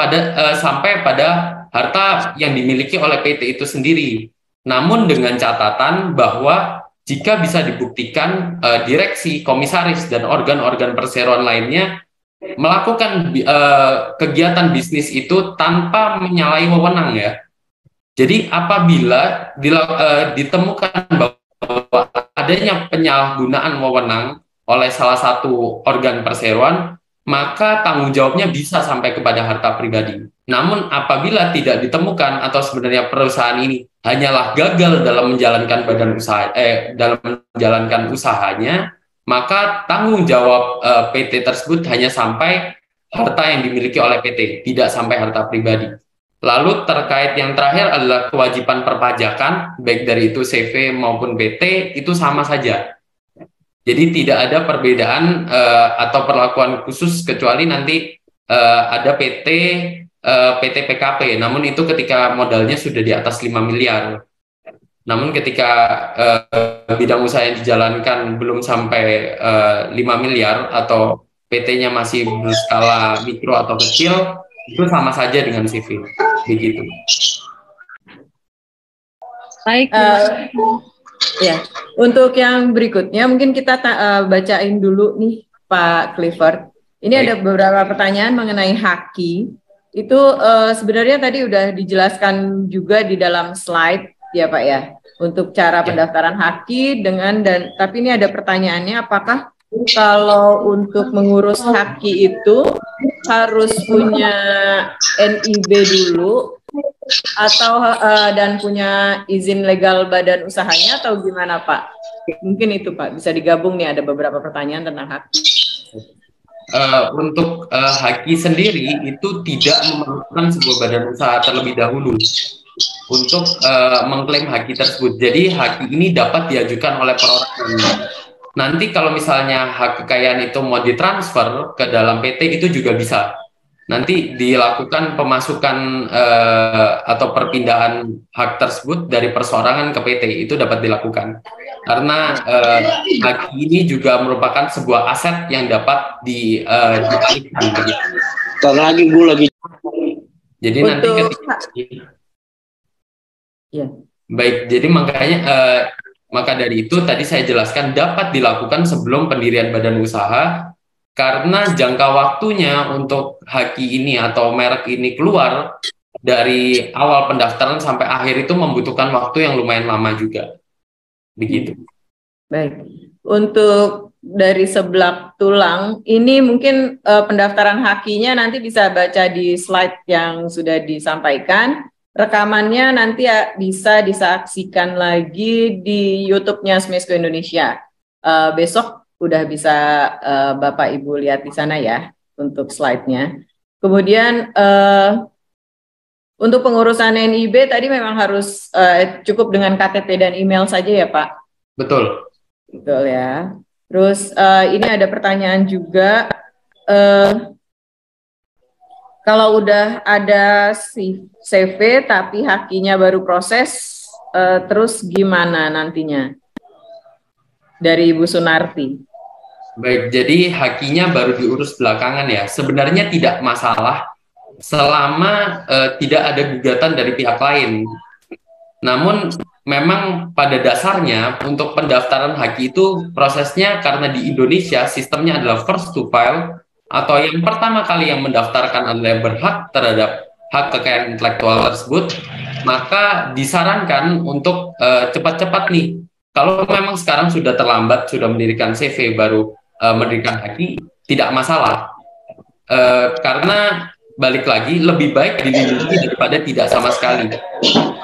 sampai pada harta yang dimiliki oleh PT itu sendiri. Namun dengan catatan bahwa jika bisa dibuktikan direksi, komisaris, dan organ-organ perseroan lainnya melakukan kegiatan bisnis itu tanpa menyalahi wewenang ya. Jadi apabila ditemukan bahwa adanya penyalahgunaan wewenang oleh salah satu organ perseroan, maka tanggung jawabnya bisa sampai kepada harta pribadi. Namun apabila tidak ditemukan atau sebenarnya perusahaan ini hanyalah gagal dalam menjalankan dalam menjalankan usahanya, maka tanggung jawab PT tersebut hanya sampai harta yang dimiliki oleh PT, tidak sampai harta pribadi. Lalu terkait yang terakhir adalah kewajiban perpajakan, baik dari itu CV maupun PT, itu sama saja. Jadi tidak ada perbedaan atau perlakuan khusus kecuali nanti ada PT PKP, namun itu ketika modalnya sudah di atas 5 miliar. Namun ketika bidang usaha yang dijalankan belum sampai 5 miliar atau PT-nya masih berskala mikro atau kecil, itu sama saja dengan CV. Begitu. Baik. Ya, untuk yang berikutnya mungkin kita bacain dulu nih Pak Clifford. Ini ada beberapa pertanyaan mengenai haki. Itu sebenarnya tadi udah dijelaskan juga di dalam slide ya Pak ya, untuk cara pendaftaran haki tapi ini ada pertanyaannya, apakah kalau untuk mengurus haki itu harus punya NIB dulu atau dan punya izin legal badan usahanya atau gimana Pak? Mungkin itu Pak, bisa digabung nih, ada beberapa pertanyaan tentang haki. Untuk haki sendiri itu tidak memerlukan sebuah badan usaha terlebih dahulu untuk mengklaim haki tersebut. Jadi haki ini dapat diajukan oleh perorangan. Nanti kalau misalnya hak kekayaan itu mau ditransfer ke dalam PT itu juga bisa. Nanti dilakukan pemasukan atau perpindahan hak tersebut dari perseorangan ke PT, itu dapat dilakukan. Karena hak ini juga merupakan sebuah aset yang dapat dialihkan. Jadi nanti baik, jadi makanya maka dari itu tadi saya jelaskan dapat dilakukan sebelum pendirian badan usaha, karena jangka waktunya untuk haki ini atau merek ini keluar dari awal pendaftaran sampai akhir itu membutuhkan waktu yang lumayan lama juga. Begitu. Baik. untuk dari sebelah tulang, ini mungkin pendaftaran hakinya nanti bisa baca di slide yang sudah disampaikan. Rekamannya nanti bisa disaksikan lagi di YouTube-nya Smesco Indonesia. Besok udah bisa Bapak Ibu lihat di sana ya untuk slide-nya. Kemudian untuk pengurusan NIB tadi memang harus cukup dengan KTP dan email saja ya Pak? Betul. Betul ya. Terus ini ada pertanyaan juga, kalau udah ada CV tapi hakinya baru proses, terus gimana nantinya? Dari Ibu Sunarti. Baik, jadi hakinya baru diurus belakangan ya. Sebenarnya tidak masalah selama tidak ada gugatan dari pihak lain. Namun memang pada dasarnya untuk pendaftaran haki itu prosesnya karena di Indonesia sistemnya adalah first to file, atau yang pertama kali yang mendaftarkan adalah yang berhak terhadap hak kekayaan intelektual tersebut, maka disarankan untuk cepat-cepat nih. Kalau memang sekarang sudah terlambat, sudah mendirikan CV baru mendirikan haki, tidak masalah. Karena balik lagi lebih baik dilindungi daripada tidak sama sekali.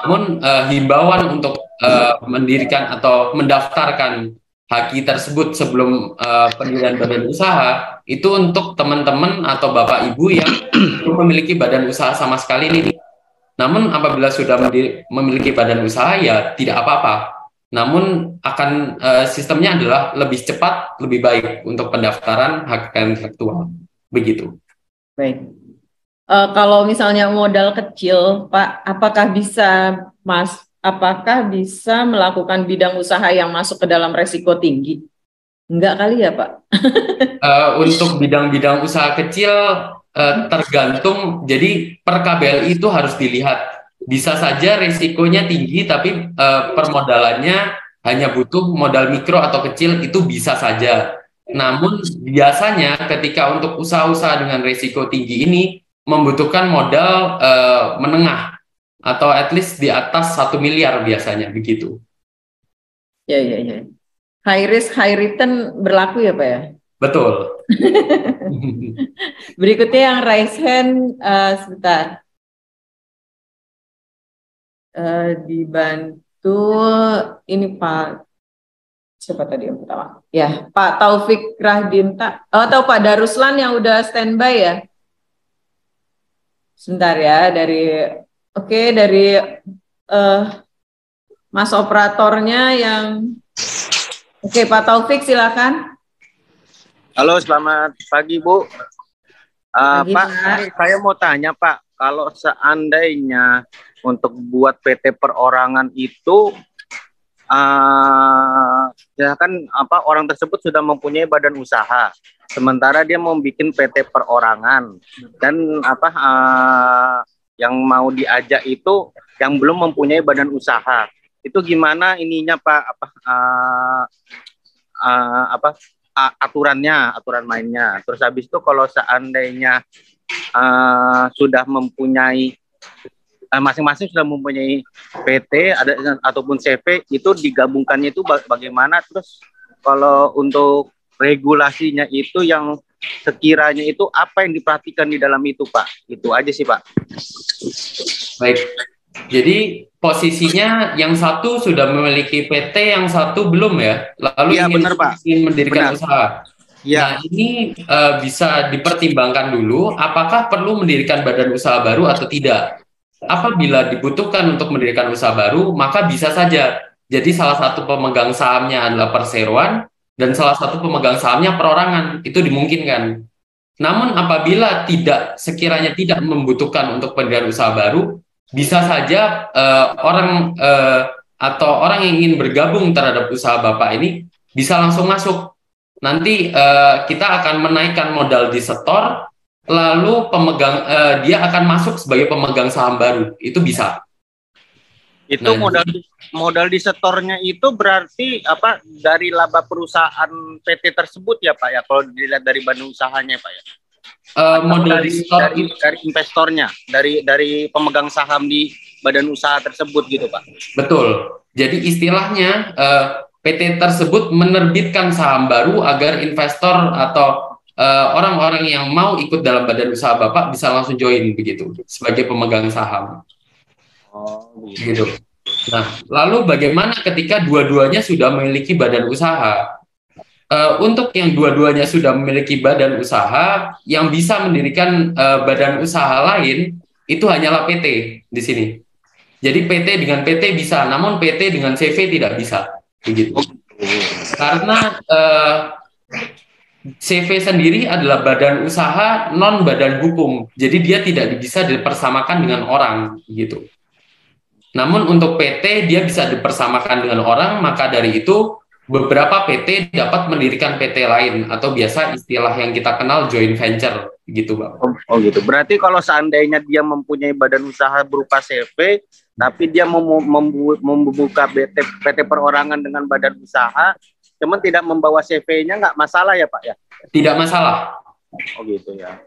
Namun himbauan untuk mendirikan atau mendaftarkan haki tersebut sebelum pendirian badan usaha itu untuk teman-teman atau bapak ibu yang belum memiliki badan usaha sama sekali ini. Namun apabila sudah memiliki badan usaha ya tidak apa-apa. Namun akan sistemnya adalah lebih cepat, lebih baik untuk pendaftaran hak kekayaan intelektual. Begitu. Baik. Kalau misalnya modal kecil, Pak, apakah bisa melakukan bidang usaha yang masuk ke dalam resiko tinggi? Enggak kali ya, Pak? Untuk bidang-bidang usaha kecil tergantung, jadi per KBLI itu harus dilihat. Bisa saja resikonya tinggi, tapi permodalannya hanya butuh modal mikro atau kecil, itu bisa saja. Namun biasanya ketika untuk usaha-usaha dengan resiko tinggi ini, membutuhkan modal menengah atau at least di atas 1 miliar biasanya begitu. Ya. High risk, high return berlaku ya Pak ya? Betul. Berikutnya yang raise hand, sebentar. Dibantu ini Pak, siapa tadi yang pertama? Ya, Pak Taufik Rahdinta, atau Pak Daruslan yang udah standby ya? Sebentar ya, dari Mas operatornya yang Pak Taufik silakan. Halo, selamat pagi Bu. Pagi, Pak, Pak. saya mau tanya Pak, kalau seandainya untuk buat PT perorangan itu, ya kan orang tersebut sudah mempunyai badan usaha, sementara dia mau bikin PT perorangan dan yang mau diajak itu yang belum mempunyai badan usaha, itu gimana ininya Pak? Aturan mainnya. Terus habis itu kalau seandainya sudah mempunyai masing-masing sudah mempunyai PT ataupun CV, itu digabungkannya itu bagaimana? Terus kalau untuk regulasinya itu yang sekiranya itu apa yang diperhatikan di dalam itu Pak? Itu aja sih Pak. Baik. Jadi posisinya yang satu sudah memiliki PT, yang satu belum ya. Lalu ya, ingin mendirikan usaha. Ya. Nah ini bisa dipertimbangkan dulu apakah perlu mendirikan badan usaha baru atau tidak. Apabila dibutuhkan untuk mendirikan usaha baru, maka bisa saja. Jadi salah satu pemegang sahamnya adalah perseroan dan salah satu pemegang sahamnya perorangan, itu dimungkinkan. Namun apabila sekiranya tidak membutuhkan untuk pendirian usaha baru, bisa saja orang yang ingin bergabung terhadap usaha Bapak ini bisa langsung masuk. Nanti kita akan menaikkan modal di setor, lalu dia akan masuk sebagai pemegang saham baru. Itu bisa. Itu modal di setornya itu berarti dari laba perusahaan PT tersebut ya Pak ya, kalau dilihat dari badan usahanya Pak ya. Modal dari investornya, dari pemegang saham di badan usaha tersebut gitu Pak. Betul. Jadi istilahnya PT tersebut menerbitkan saham baru agar investor atau orang-orang yang mau ikut dalam badan usaha Bapak bisa langsung join begitu sebagai pemegang saham. Oh, Gitu. Nah, lalu bagaimana ketika dua-duanya sudah memiliki badan usaha? Untuk yang dua-duanya sudah memiliki badan usaha, yang bisa mendirikan badan usaha lain itu hanyalah PT di sini. Jadi PT dengan PT bisa, namun PT dengan CV tidak bisa, begitu. Karena CV sendiri adalah badan usaha non badan hukum, jadi dia tidak bisa dipersamakan dengan orang, gitu. Namun untuk PT dia bisa dipersamakan dengan orang, maka dari itu beberapa PT dapat mendirikan PT lain atau biasa istilah yang kita kenal joint venture gitu, Bang. oh gitu. Berarti kalau seandainya dia mempunyai badan usaha berupa CV, tapi dia membuka PT perorangan dengan badan usaha, cuman tidak membawa CV-nya, nggak masalah ya Pak ya? Tidak masalah. Oh gitu ya.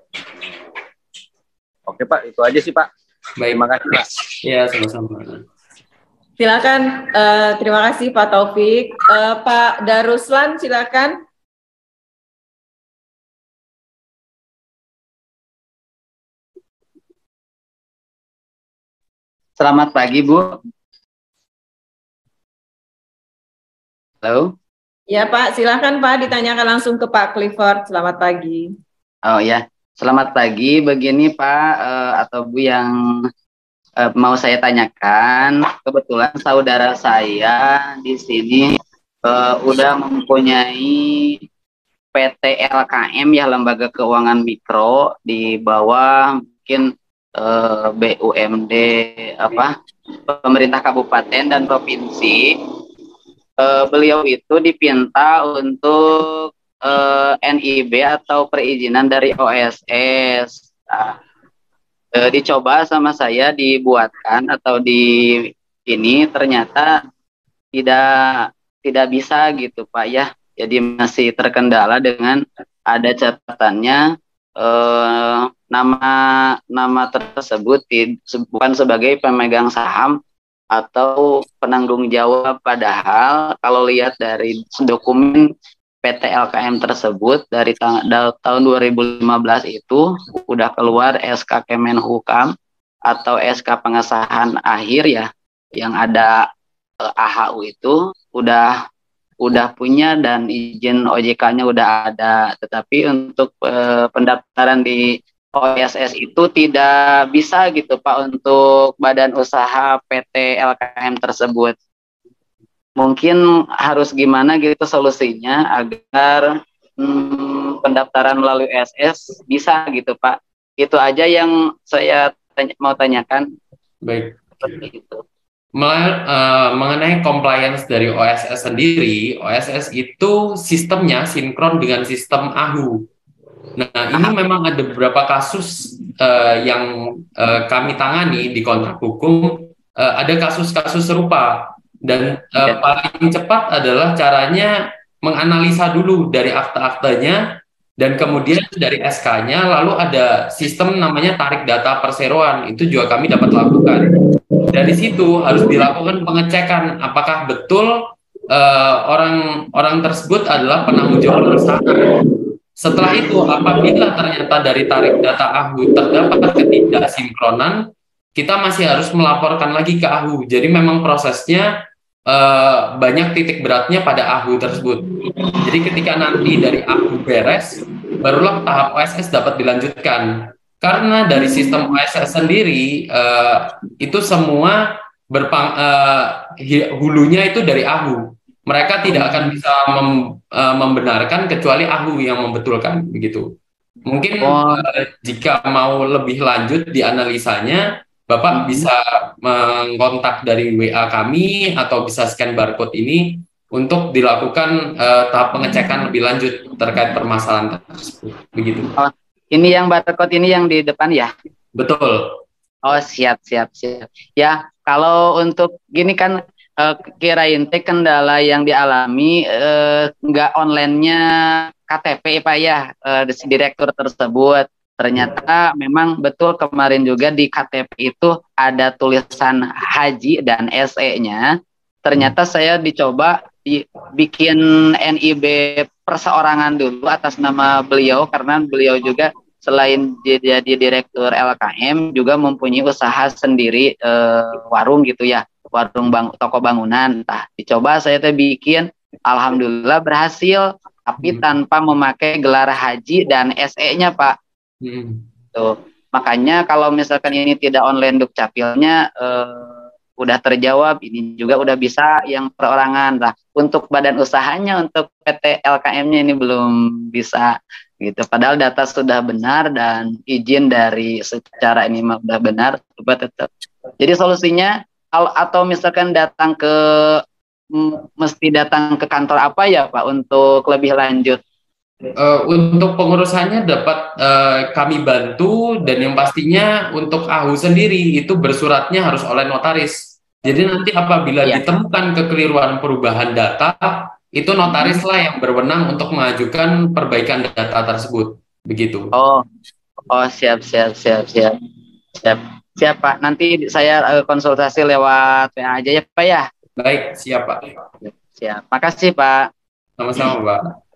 Oke Pak, itu aja sih Pak. Baik, Terima kasih Pak. Ya, sama-sama. Silakan, terima kasih Pak Taufik. Pak Daruslan, silakan. Selamat pagi, Bu. Halo? Ya Pak, silakan Pak, ditanyakan langsung ke Pak Clifford. Selamat pagi. Oh ya, selamat pagi. Begini Pak atau Bu yang mau saya tanyakan. Kebetulan saudara saya di sini udah mempunyai PT LKM ya, Lembaga Keuangan Mikro, di bawah mungkin BUMD pemerintah kabupaten dan provinsi. Beliau itu dipinta untuk NIB atau perizinan dari OSS. Nah, dicoba sama saya dibuatkan atau ini ternyata tidak bisa gitu Pak ya. Jadi masih terkendala dengan ada catatannya nama tersebut bukan sebagai pemegang saham atau penanggung jawab, padahal kalau lihat dari dokumen PT LKM tersebut dari tahun 2015 itu udah keluar SK Kemenhukam atau SK pengesahan akhir ya, yang ada AHU itu udah punya dan izin OJK-nya udah ada, tetapi untuk pendaftaran di OSS itu tidak bisa gitu Pak untuk badan usaha PT LKM tersebut. Mungkin harus gimana gitu solusinya agar pendaftaran melalui SS bisa gitu Pak. Itu aja yang saya mau tanyakan. Baik. Seperti itu. Mengenai compliance dari OSS sendiri, OSS itu sistemnya sinkron dengan sistem AHU. Nah, ini memang ada beberapa kasus yang kami tangani di kontrak hukum, ada kasus-kasus serupa. Dan paling cepat adalah caranya menganalisa dulu dari akta-aktanya dan kemudian dari SK-nya, lalu ada sistem namanya tarik data perseroan, itu juga kami dapat lakukan. Dari situ harus dilakukan pengecekan apakah betul orang tersebut adalah penanggung jawab usaha. Setelah itu, apabila ternyata dari tarik data AHU terdapat ketidaksinkronan, kita masih harus melaporkan lagi ke AHU. Jadi memang prosesnya banyak titik beratnya pada AHU tersebut. Jadi ketika nanti dari AHU beres, barulah tahap OSS dapat dilanjutkan. Karena dari sistem OSS sendiri, itu semua hulunya itu dari AHU. Mereka tidak akan bisa membenarkan kecuali AHU yang membetulkan, begitu. Mungkin jika mau lebih lanjut di analisanya, Bapak bisa mengontak dari WA kami atau bisa scan barcode ini untuk dilakukan tahap pengecekan lebih lanjut terkait permasalahan tersebut, begitu. Oh, ini yang barcode ini yang di depan ya? Betul. Oh, siap. Ya, kalau untuk gini kan kirain kendala yang dialami nggak online-nya KTP Pak ya, direktur tersebut. Ternyata memang betul kemarin juga di KTP itu ada tulisan haji dan SE-nya. Ternyata saya dicoba bikin NIB perseorangan dulu atas nama beliau, karena beliau juga selain jadi direktur LKM juga mempunyai usaha sendiri, warung gitu ya, toko bangunan. Nah, dicoba saya teh bikin, alhamdulillah berhasil, tapi tanpa memakai gelar haji dan SE-nya, Pak. Tuh. Makanya kalau misalkan ini tidak online dukcapilnya, udah terjawab, ini juga udah bisa yang perorangan. Nah, untuk badan usahanya, untuk PT LKM-nya ini belum bisa gitu. Padahal data sudah benar dan izin dari secara ini sudah benar, coba tetap. Jadi solusinya atau misalkan mesti datang ke kantor apa ya Pak untuk lebih lanjut? Untuk pengurusannya dapat kami bantu, dan yang pastinya untuk AHU sendiri itu bersuratnya harus oleh notaris. Jadi nanti apabila ditemukan kekeliruan perubahan data, itu notarislah yang berwenang untuk mengajukan perbaikan data tersebut. Begitu. Oh siap Pak. Nanti saya konsultasi lewat WA aja ya Pak ya. Baik, siap Pak. Siap. Makasih Pak. Sama-sama Pak.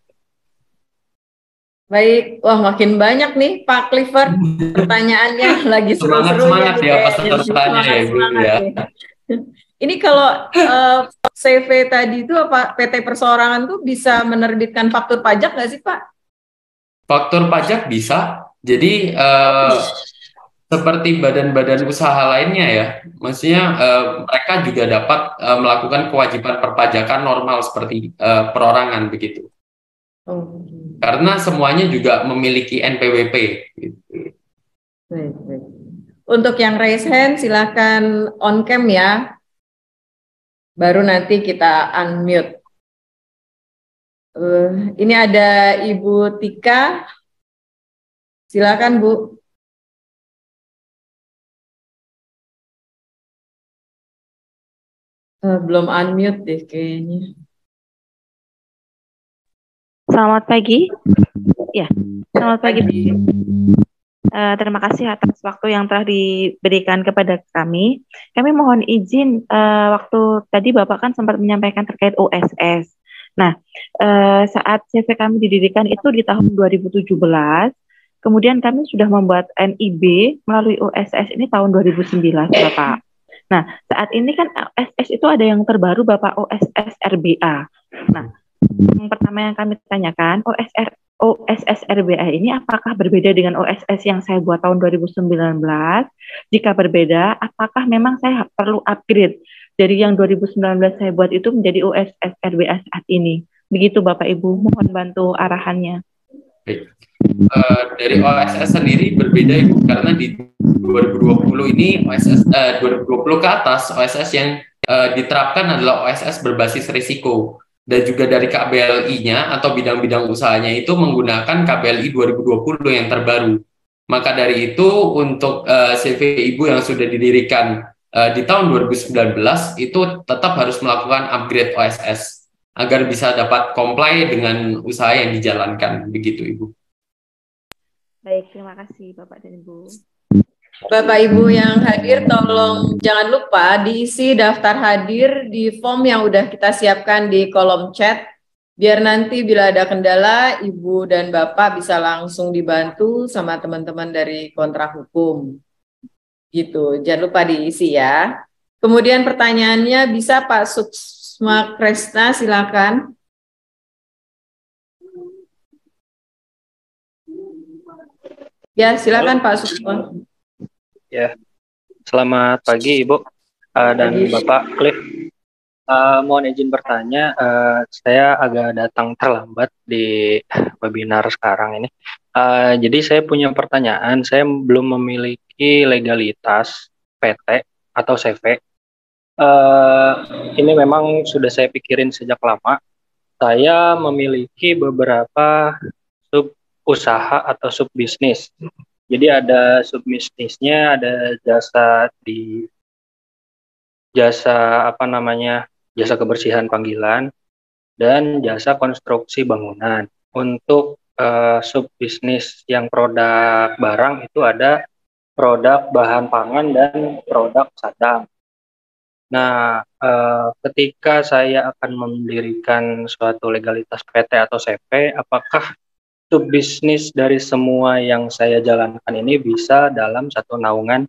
Baik, wah makin banyak nih Pak Clifford, pertanyaannya lagi seru-serunya. Semangat ya pesertanya ya Ibu ya. Ini kalau CV tadi itu apa PT Perseorangan tuh bisa menerbitkan faktur pajak nggak sih Pak? Faktur pajak bisa, jadi seperti badan-badan usaha lainnya ya, maksudnya mereka juga dapat melakukan kewajiban perpajakan normal seperti perorangan begitu. Karena semuanya juga memiliki NPWP. Gitu. Baik. Untuk yang raise hand silakan on cam ya, baru nanti kita unmute. Ini ada Ibu Tika, silakan Bu. Belum unmute deh kayaknya. Selamat pagi. Ya, selamat pagi. Terima kasih atas waktu yang telah diberikan kepada kami. Kami mohon izin, waktu tadi Bapak kan sempat menyampaikan terkait OSS. Nah, saat CV kami didirikan itu di tahun 2017, kemudian kami sudah membuat NIB melalui OSS ini tahun 2019, Bapak. Nah, saat ini kan OSS itu ada yang terbaru, Bapak, OSS RBA. Nah, yang pertama yang kami tanyakan, OSS RBA ini apakah berbeda dengan OSS yang saya buat tahun 2019? Jika berbeda, apakah memang saya perlu upgrade dari yang 2019 saya buat itu menjadi OSS RBA saat ini? Begitu Bapak Ibu, mohon bantu arahannya. Dari OSS sendiri berbeda Ibu, karena di 2020 ini OSS 2020 ke atas OSS yang diterapkan adalah OSS berbasis risiko. Dan juga dari KBLI-nya atau bidang-bidang usahanya itu menggunakan KBLI 2020 yang terbaru. Maka dari itu untuk CV Ibu yang sudah didirikan di tahun 2019 itu tetap harus melakukan upgrade OSS agar bisa dapat comply dengan usaha yang dijalankan. Begitu Ibu. Baik, terima kasih Bapak dan Ibu. Bapak Ibu yang hadir, tolong jangan lupa diisi daftar hadir di form yang udah kita siapkan di kolom chat, biar nanti bila ada kendala, Ibu dan Bapak bisa langsung dibantu sama teman-teman dari kontrak hukum. Gitu, jangan lupa diisi ya. Kemudian pertanyaannya bisa Pak Suksma Kresna, silakan. Ya, silakan Pak Suksma. Ya, selamat pagi Ibu dan Bapak Cliff. Mohon izin bertanya, saya agak datang terlambat di webinar sekarang ini. Jadi saya punya pertanyaan, saya belum memiliki legalitas PT atau CV. Ini memang sudah saya pikirin sejak lama. Saya memiliki beberapa sub usaha atau sub bisnis. Jadi ada subbisnisnya, ada jasa kebersihan panggilan dan jasa konstruksi bangunan. Untuk subbisnis yang produk barang itu ada produk bahan pangan dan produk sadang. Nah, ketika saya akan mendirikan suatu legalitas PT atau CV, apakah itu bisnis dari semua yang saya jalankan ini bisa dalam satu naungan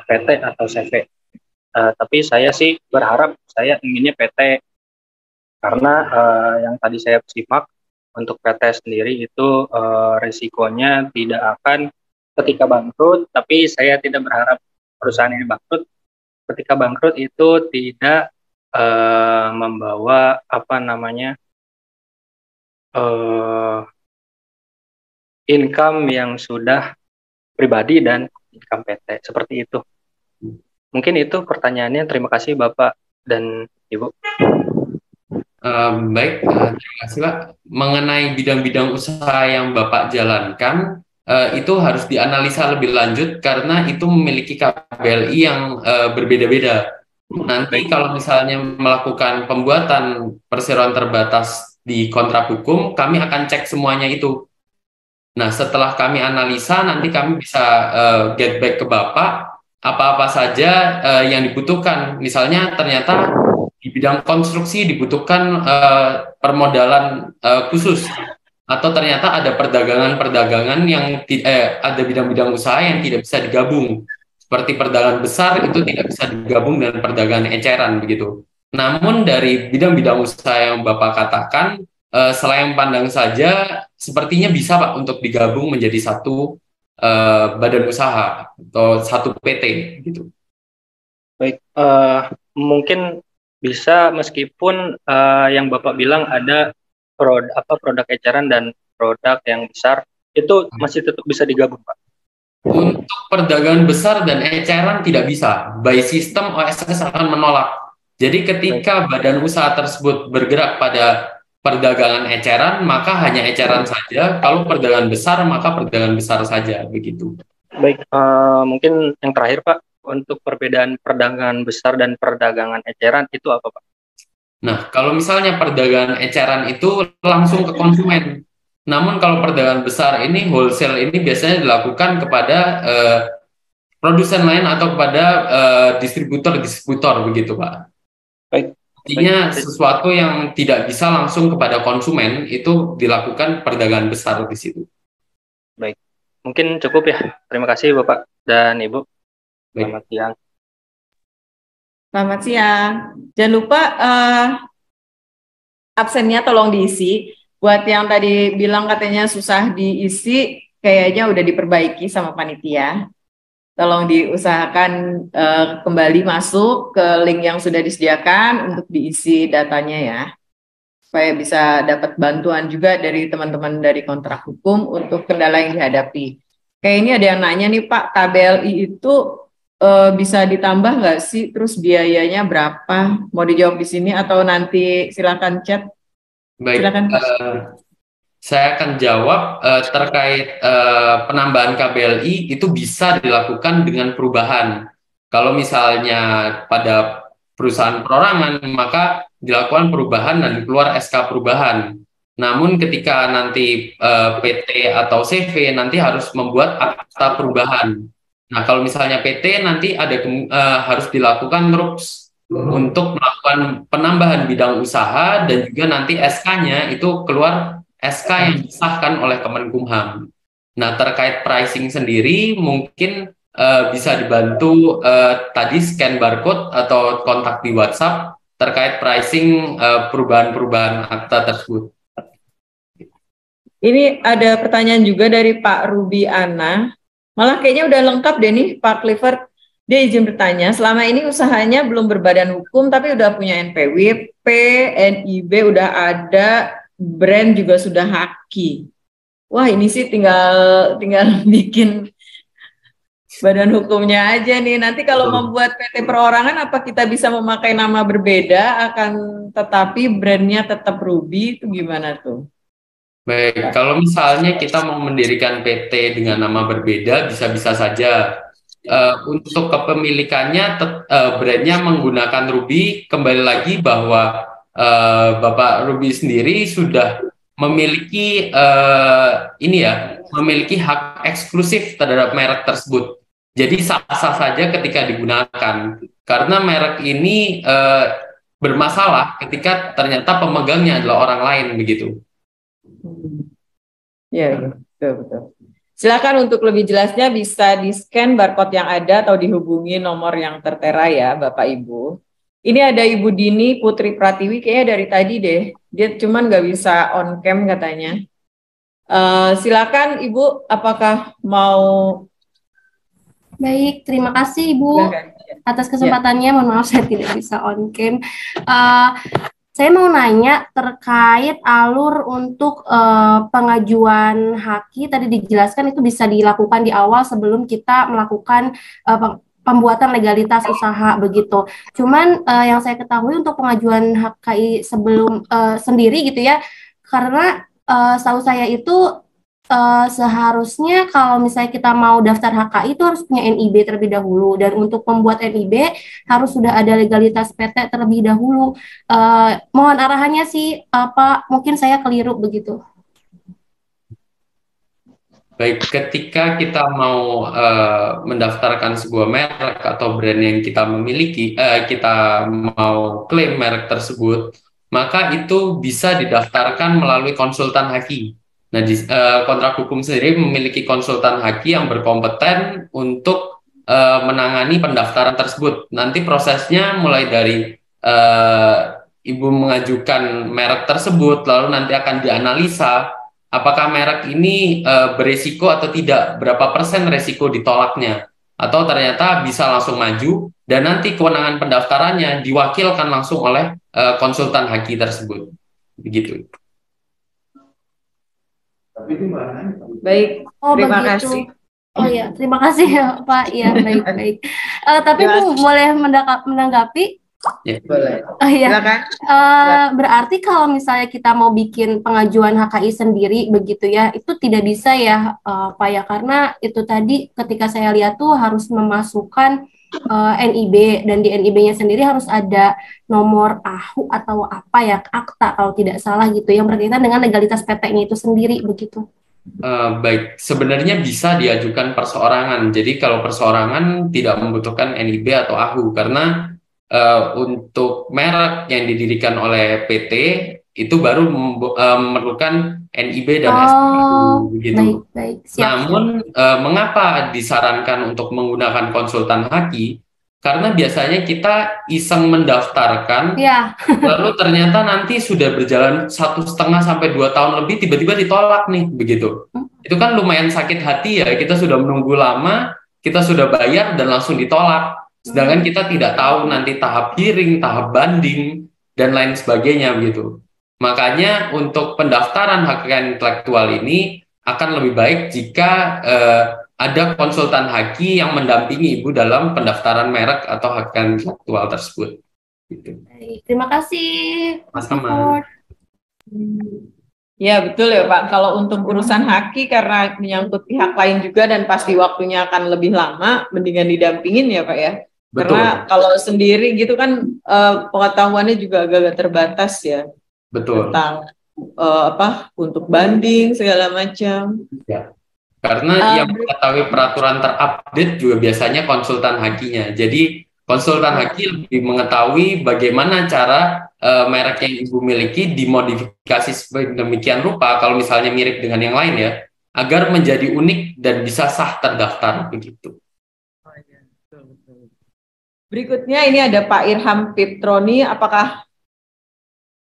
PT atau CV? Tapi saya sih berharap saya inginnya PT, karena yang tadi saya simak untuk PT sendiri itu resikonya tidak akan ketika bangkrut, tapi saya tidak berharap perusahaan ini bangkrut. Ketika bangkrut itu tidak membawa income yang sudah pribadi dan income PT, seperti itu. Mungkin itu pertanyaannya. Terima kasih Bapak dan Ibu. Baik, terima kasih Pak. Mengenai bidang-bidang usaha yang Bapak jalankan, itu harus dianalisa lebih lanjut karena itu memiliki KBLI yang berbeda-beda. Nanti kalau misalnya melakukan pembuatan perseroan terbatas di kontrak hukum, kami akan cek semuanya itu. Nah, setelah kami analisa, nanti kami bisa get back ke Bapak apa-apa saja yang dibutuhkan. Misalnya ternyata di bidang konstruksi dibutuhkan permodalan khusus, atau ternyata ada perdagangan-perdagangan yang ada bidang-bidang usaha yang tidak bisa digabung, seperti perdagangan besar itu tidak bisa digabung dengan perdagangan eceran begitu. Namun dari bidang-bidang usaha yang Bapak katakan, selain pandang saja, sepertinya bisa Pak untuk digabung menjadi satu badan usaha atau satu PT gitu. Baik, mungkin bisa, meskipun yang Bapak bilang ada produk eceran dan produk yang besar, itu masih tetap bisa digabung, Pak? Untuk perdagangan besar dan eceran tidak bisa. By system OSS akan menolak. Jadi ketika badan usaha tersebut bergerak pada perdagangan eceran, maka hanya eceran saja. Kalau perdagangan besar, maka perdagangan besar saja, begitu. Baik, mungkin yang terakhir Pak, untuk perbedaan perdagangan besar dan perdagangan eceran itu apa Pak? Nah, kalau misalnya perdagangan eceran itu langsung ke konsumen. Namun kalau perdagangan besar ini, wholesale ini biasanya dilakukan kepada produsen lain atau kepada distributor begitu Pak. Baik. Artinya sesuatu yang tidak bisa langsung kepada konsumen itu dilakukan perdagangan besar di situ. Baik, mungkin cukup ya. Terima kasih Bapak dan Ibu. Selamat siang. Selamat siang. Jangan lupa absennya tolong diisi. Buat yang tadi bilang katanya susah diisi, kayaknya udah diperbaiki sama panitia. Tolong diusahakan kembali masuk ke link yang sudah disediakan untuk diisi datanya ya. Supaya bisa dapat bantuan juga dari teman-teman dari kontrak hukum untuk kendala yang dihadapi. Kayak ini ada yang nanya nih Pak, KBLI itu bisa ditambah nggak sih? Terus biayanya berapa? Mau dijawab di sini atau nanti silakan chat? Baik, silakan. Saya akan jawab terkait penambahan KBLI itu bisa dilakukan dengan perubahan. Kalau misalnya pada perusahaan perorangan, maka dilakukan perubahan dan keluar SK perubahan. Namun ketika nanti PT atau CV nanti harus membuat akta perubahan. Nah, kalau misalnya PT nanti ada harus dilakukan RUPS untuk melakukan penambahan bidang usaha dan juga nanti SK-nya itu keluar SK yang disahkan oleh Kemenkumham. Nah, terkait pricing sendiri mungkin bisa dibantu tadi scan barcode atau kontak di WhatsApp terkait pricing perubahan-perubahan akta tersebut. Ini ada pertanyaan juga dari Pak Ruby Ana. Malah kayaknya udah lengkap deh nih Pak Clifford. Dia izin bertanya, selama ini usahanya belum berbadan hukum tapi udah punya NPWP, NIB udah ada, brand juga sudah haki. Wah, ini sih tinggal bikin badan hukumnya aja nih. Nanti kalau membuat PT perorangan, apa kita bisa memakai nama berbeda akan tetapi brandnya tetap Ruby, itu gimana tuh? Baik, kalau misalnya kita mau mendirikan PT dengan nama berbeda, bisa-bisa saja. Untuk kepemilikannya, brandnya menggunakan Ruby, kembali lagi bahwa Bapak Ruby sendiri sudah memiliki memiliki hak eksklusif terhadap merek tersebut. Jadi sah-sah saja ketika digunakan. karena merek ini bermasalah ketika ternyata pemegangnya adalah orang lain begitu. Ya, betul. Silakan untuk lebih jelasnya bisa di-scan barcode yang ada atau dihubungi nomor yang tertera ya, Bapak Ibu. Ini ada Ibu Dini Putri Pratiwi, kayaknya dari tadi deh. Dia cuman nggak bisa on cam katanya. Silakan Ibu, apakah mau? Baik, terima kasih Ibu atas kesempatannya. Mohon maaf saya tidak bisa on cam. Saya mau nanya terkait alur untuk pengajuan HAKI. Tadi dijelaskan itu bisa dilakukan di awal sebelum kita melakukan pembuatan legalitas usaha begitu. Cuman yang saya ketahui untuk pengajuan HKI sebelum sendiri gitu ya, karena setahu saya itu seharusnya kalau misalnya kita mau daftar HKI itu harus punya NIB terlebih dahulu, dan untuk membuat NIB harus sudah ada legalitas PT terlebih dahulu. Mohon arahannya sih, Pak, mungkin saya keliru begitu. Baik, ketika kita mau mendaftarkan sebuah merek atau brand yang kita memiliki, kita mau klaim merek tersebut, maka itu bisa didaftarkan melalui konsultan HAKI. Nah, kontrak hukum sendiri memiliki konsultan HAKI yang berkompeten untuk menangani pendaftaran tersebut. Nanti prosesnya mulai dari Ibu mengajukan merek tersebut, lalu nanti akan dianalisa apakah merek ini beresiko atau tidak, berapa persen resiko ditolaknya, atau ternyata bisa langsung maju, dan nanti kewenangan pendaftarannya diwakilkan langsung oleh konsultan HAKI tersebut. Begitu. Baik, terima kasih. Oh ya, terima kasih ya Pak. Ya, baik. Tapi Bu boleh menanggapi? Ya, boleh. Oh iya. Berarti kalau misalnya kita mau bikin pengajuan HKI sendiri begitu ya, itu tidak bisa ya Pak ya, karena itu tadi ketika saya lihat tuh harus memasukkan NIB, dan di NIB-nya sendiri harus ada nomor AHU atau apa ya, akta kalau tidak salah gitu, yang berkaitan dengan legalitas PT-nya itu sendiri begitu. Baik, sebenarnya bisa diajukan perseorangan. Jadi kalau perseorangan tidak membutuhkan NIB atau AHU, karena untuk merek yang didirikan oleh PT itu baru memerlukan NIB dan SPKU begitu. Baik. Namun mengapa disarankan untuk menggunakan konsultan HAKI? Karena biasanya kita iseng mendaftarkan, lalu ternyata nanti sudah berjalan 1,5 sampai 2 tahun lebih, tiba-tiba ditolak nih begitu. Itu kan lumayan sakit hati ya. Kita sudah menunggu lama, kita sudah bayar dan langsung ditolak. Sedangkan kita tidak tahu nanti tahap hearing, tahap banding, dan lain sebagainya begitu. Makanya untuk pendaftaran hak kekayaan intelektual ini akan lebih baik jika ada konsultan HAKI yang mendampingi Ibu dalam pendaftaran merek atau hak kekayaan intelektual tersebut. Gitu. Terima kasih. Sama-sama. Ya betul ya Pak, kalau untuk urusan HAKI karena menyangkut pihak lain juga dan pasti waktunya akan lebih lama, mendingan didampingin ya Pak ya. Betul. Karena kalau sendiri gitu kan pengetahuannya juga agak terbatas ya. Betul. Tentang untuk banding segala macam. Ya. Karena yang mengetahui peraturan terupdate juga biasanya konsultan HAKI-nya. Jadi konsultan HAKI lebih mengetahui bagaimana cara merek yang Ibu miliki dimodifikasi sedemikian rupa, kalau misalnya mirip dengan yang lain ya, agar menjadi unik dan bisa sah terdaftar begitu. Berikutnya ini ada Pak Irham Fitroni, apakah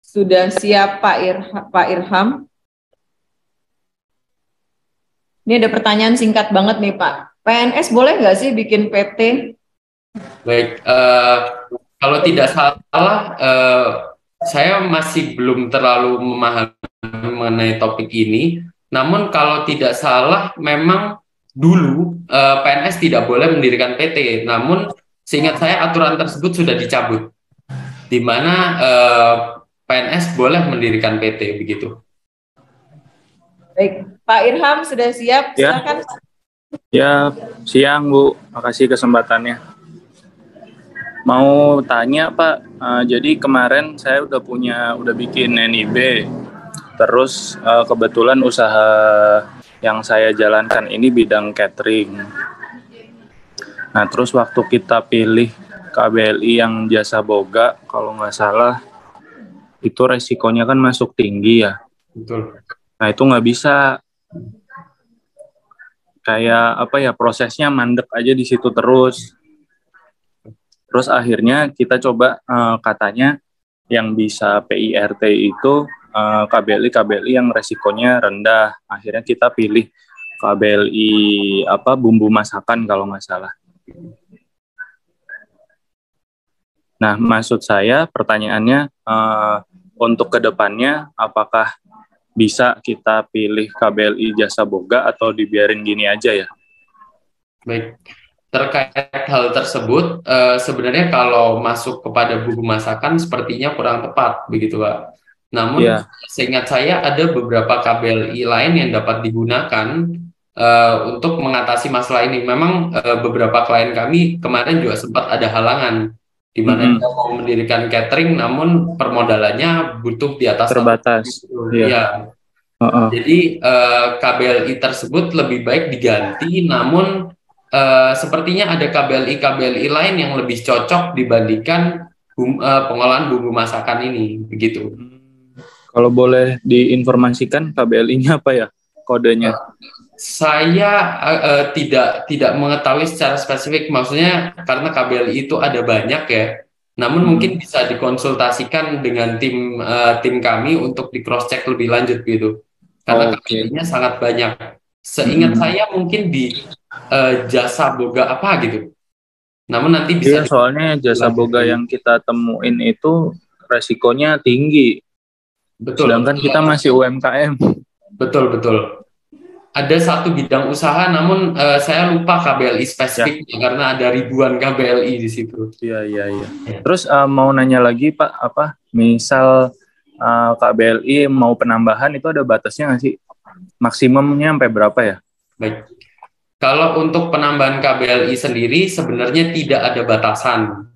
sudah siap Pak Irham? Ini ada pertanyaan singkat banget nih Pak. PNS boleh nggak sih bikin PT? Baik, kalau tidak salah, saya masih belum terlalu memahami mengenai topik ini. Namun kalau tidak salah, memang dulu PNS tidak boleh mendirikan PT. Namun seingat saya aturan tersebut sudah dicabut, di mana PNS boleh mendirikan PT begitu. Baik, Pak Irham sudah siap? Silakan. Ya, siang Bu. Makasih kesempatannya. Mau tanya Pak, jadi kemarin saya udah bikin NIB, terus kebetulan usaha yang saya jalankan ini bidang catering. Nah, terus waktu kita pilih KBLI yang jasa boga, kalau nggak salah, itu resikonya kan masuk tinggi ya. Betul. Nah itu nggak bisa, kayak apa ya, prosesnya mandek aja di situ terus. Terus akhirnya kita coba katanya yang bisa PIRT itu KBLI yang resikonya rendah. Akhirnya kita pilih KBLI bumbu masakan kalau nggak salah. Nah, maksud saya pertanyaannya untuk kedepannya apakah bisa kita pilih KBLI jasa boga atau dibiarin gini aja ya? Baik, terkait hal tersebut, sebenarnya kalau masuk kepada bumbu masakan sepertinya kurang tepat, begitu Pak. Namun, seingat saya ada beberapa KBLI lain yang dapat digunakan untuk mengatasi masalah ini. Memang beberapa klien kami kemarin juga sempat ada halangan, di mana dia mau mendirikan catering, namun permodalannya butuh di atas terbatas. Ya. Jadi KBLI tersebut lebih baik diganti, namun sepertinya ada KBLI lain yang lebih cocok dibandingkan pengolahan bumbu masakan ini, begitu. Kalau boleh diinformasikan KBLI-nya apa ya kodenya? Saya tidak mengetahui secara spesifik, maksudnya karena KBLI itu ada banyak ya. Namun mungkin bisa dikonsultasikan dengan tim kami untuk di cross check lebih lanjut gitu. Karena KBLI-nya sangat banyak. Seingat saya mungkin di jasa boga apa gitu. Namun nanti bisa soalnya jasa boga yang kita temuin itu resikonya tinggi. Betul. Sedangkan kita masih UMKM. Betul. Ada satu bidang usaha, namun saya lupa KBLI spesifiknya karena ada ribuan KBLI di situ. Iya. Terus mau nanya lagi Pak, misal KBLI mau penambahan itu ada batasnya nggak sih? Maksimumnya sampai berapa ya? Baik. Kalau untuk penambahan KBLI sendiri sebenarnya tidak ada batasan.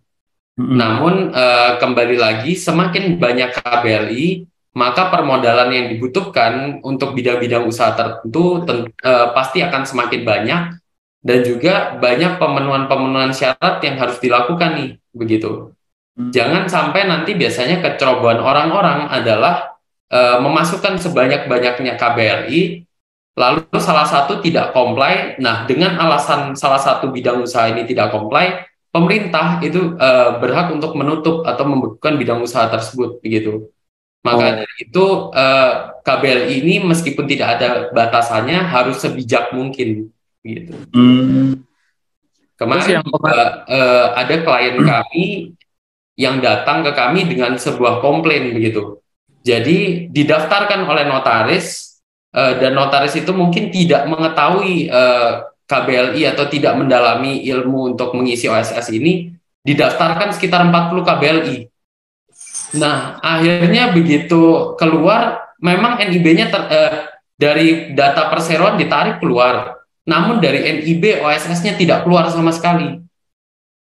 Namun kembali lagi semakin banyak KBLI, maka permodalan yang dibutuhkan untuk bidang-bidang usaha tertentu pasti akan semakin banyak, dan juga banyak pemenuhan syarat yang harus dilakukan nih, begitu. Jangan sampai nanti biasanya kecerobohan orang-orang adalah memasukkan sebanyak-banyaknya KBLI, lalu salah satu tidak comply. Nah, dengan alasan salah satu bidang usaha ini tidak comply, pemerintah itu berhak untuk menutup atau membekukan bidang usaha tersebut, begitu. Maka dari itu KBLI ini meskipun tidak ada batasannya harus sebijak mungkin, gitu. Kemarin ada klien kami yang datang ke kami dengan sebuah komplain, begitu. Jadi didaftarkan oleh notaris dan notaris itu mungkin tidak mengetahui KBLI atau tidak mendalami ilmu untuk mengisi OSS ini, didaftarkan sekitar 40 KBLI. Nah, akhirnya begitu keluar, memang NIB-nya dari data perseroan ditarik keluar, namun dari NIB OSS-nya tidak keluar sama sekali.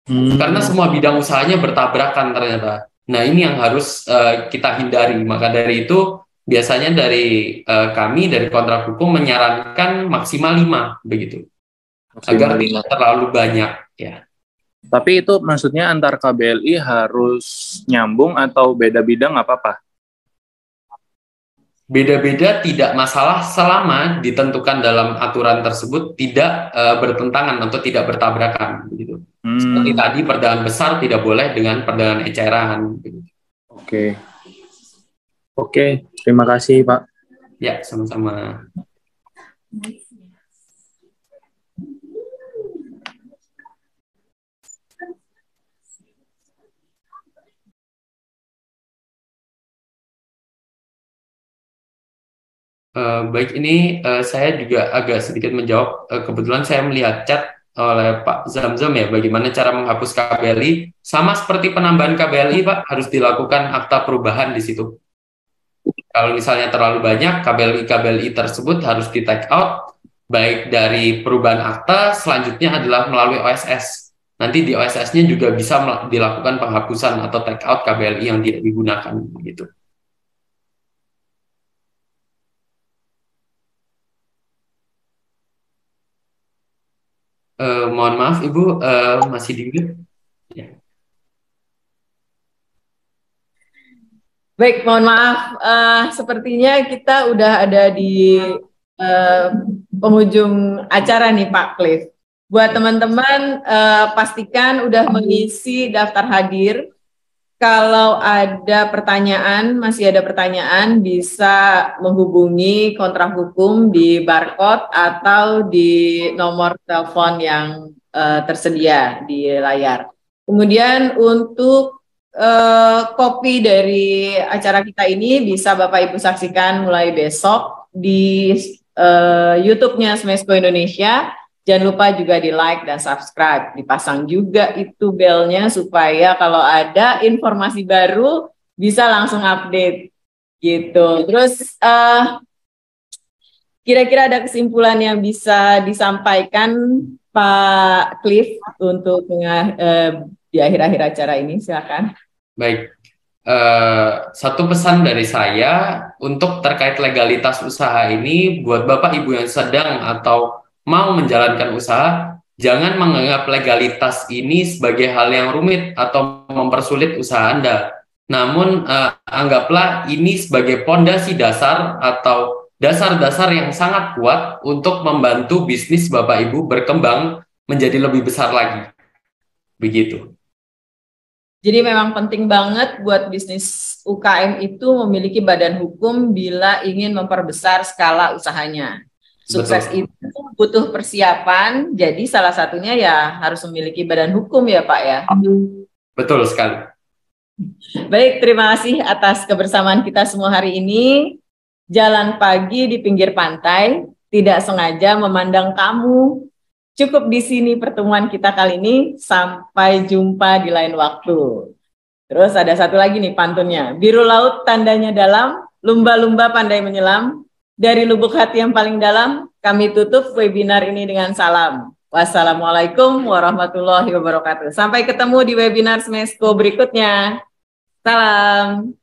Karena semua bidang usahanya bertabrakan ternyata. Nah, ini yang harus kita hindari. Maka dari itu, biasanya dari kami, dari kontrak hukum, menyarankan maksimal 5, begitu. Agar tidak terlalu banyak, ya. Tapi itu maksudnya antar KBLI harus nyambung atau beda bidang apa-apa? Beda-beda tidak masalah selama ditentukan dalam aturan tersebut tidak bertentangan atau tidak bertabrakan, begitu. Seperti tadi perdagangan besar tidak boleh dengan perdagangan eceran. Oke, terima kasih Pak. Ya, sama-sama. Baik, ini saya juga agak sedikit menjawab. Kebetulan saya melihat chat oleh Pak Zamzam ya, bagaimana cara menghapus KBLI. Sama seperti penambahan KBLI, Pak, harus dilakukan akta perubahan di situ. Kalau misalnya terlalu banyak, KBLI tersebut harus di take out, baik dari perubahan akta, selanjutnya adalah melalui OSS. Nanti di OSS-nya juga bisa dilakukan penghapusan atau take out KBLI yang tidak digunakan, gitu. Mohon maaf Ibu, masih di mute. Ya. Baik, mohon maaf. Sepertinya kita udah ada di penghujung acara nih Pak Cliff. Buat teman-teman, pastikan udah mengisi daftar hadir. Kalau ada pertanyaan, masih ada pertanyaan, bisa menghubungi kontrak hukum di barcode atau di nomor telepon yang tersedia di layar. Kemudian untuk kopi dari acara kita ini bisa Bapak Ibu saksikan mulai besok di YouTube-nya Smesco Indonesia. Jangan lupa juga di like dan subscribe, dipasang juga itu belnya supaya kalau ada informasi baru bisa langsung update gitu. Terus kira-kira ada kesimpulan yang bisa disampaikan Pak Cliff untuk di akhir-akhir acara ini, silakan. Baik, satu pesan dari saya untuk terkait legalitas usaha ini buat Bapak Ibu yang sedang atau mau menjalankan usaha, jangan menganggap legalitas ini sebagai hal yang rumit atau mempersulit usaha Anda. Namun, anggaplah ini sebagai pondasi dasar atau dasar-dasar yang sangat kuat untuk membantu bisnis Bapak Ibu berkembang menjadi lebih besar lagi. Begitu. Jadi memang penting banget buat bisnis UKM itu memiliki badan hukum bila ingin memperbesar skala usahanya. Sukses Betul. itu butuh persiapan, jadi salah satunya ya harus memiliki badan hukum ya Pak ya. Betul sekali. Baik, terima kasih atas kebersamaan kita semua hari ini. Jalan pagi di pinggir pantai, tidak sengaja memandang kamu. Cukup di sini pertemuan kita kali ini, sampai jumpa di lain waktu. Terus ada satu lagi nih pantunnya, biru laut tandanya dalam, lumba-lumba pandai menyelam. Dari lubuk hati yang paling dalam, kami tutup webinar ini dengan salam. Wassalamualaikum warahmatullahi wabarakatuh. Sampai ketemu di webinar Smesco berikutnya. Salam.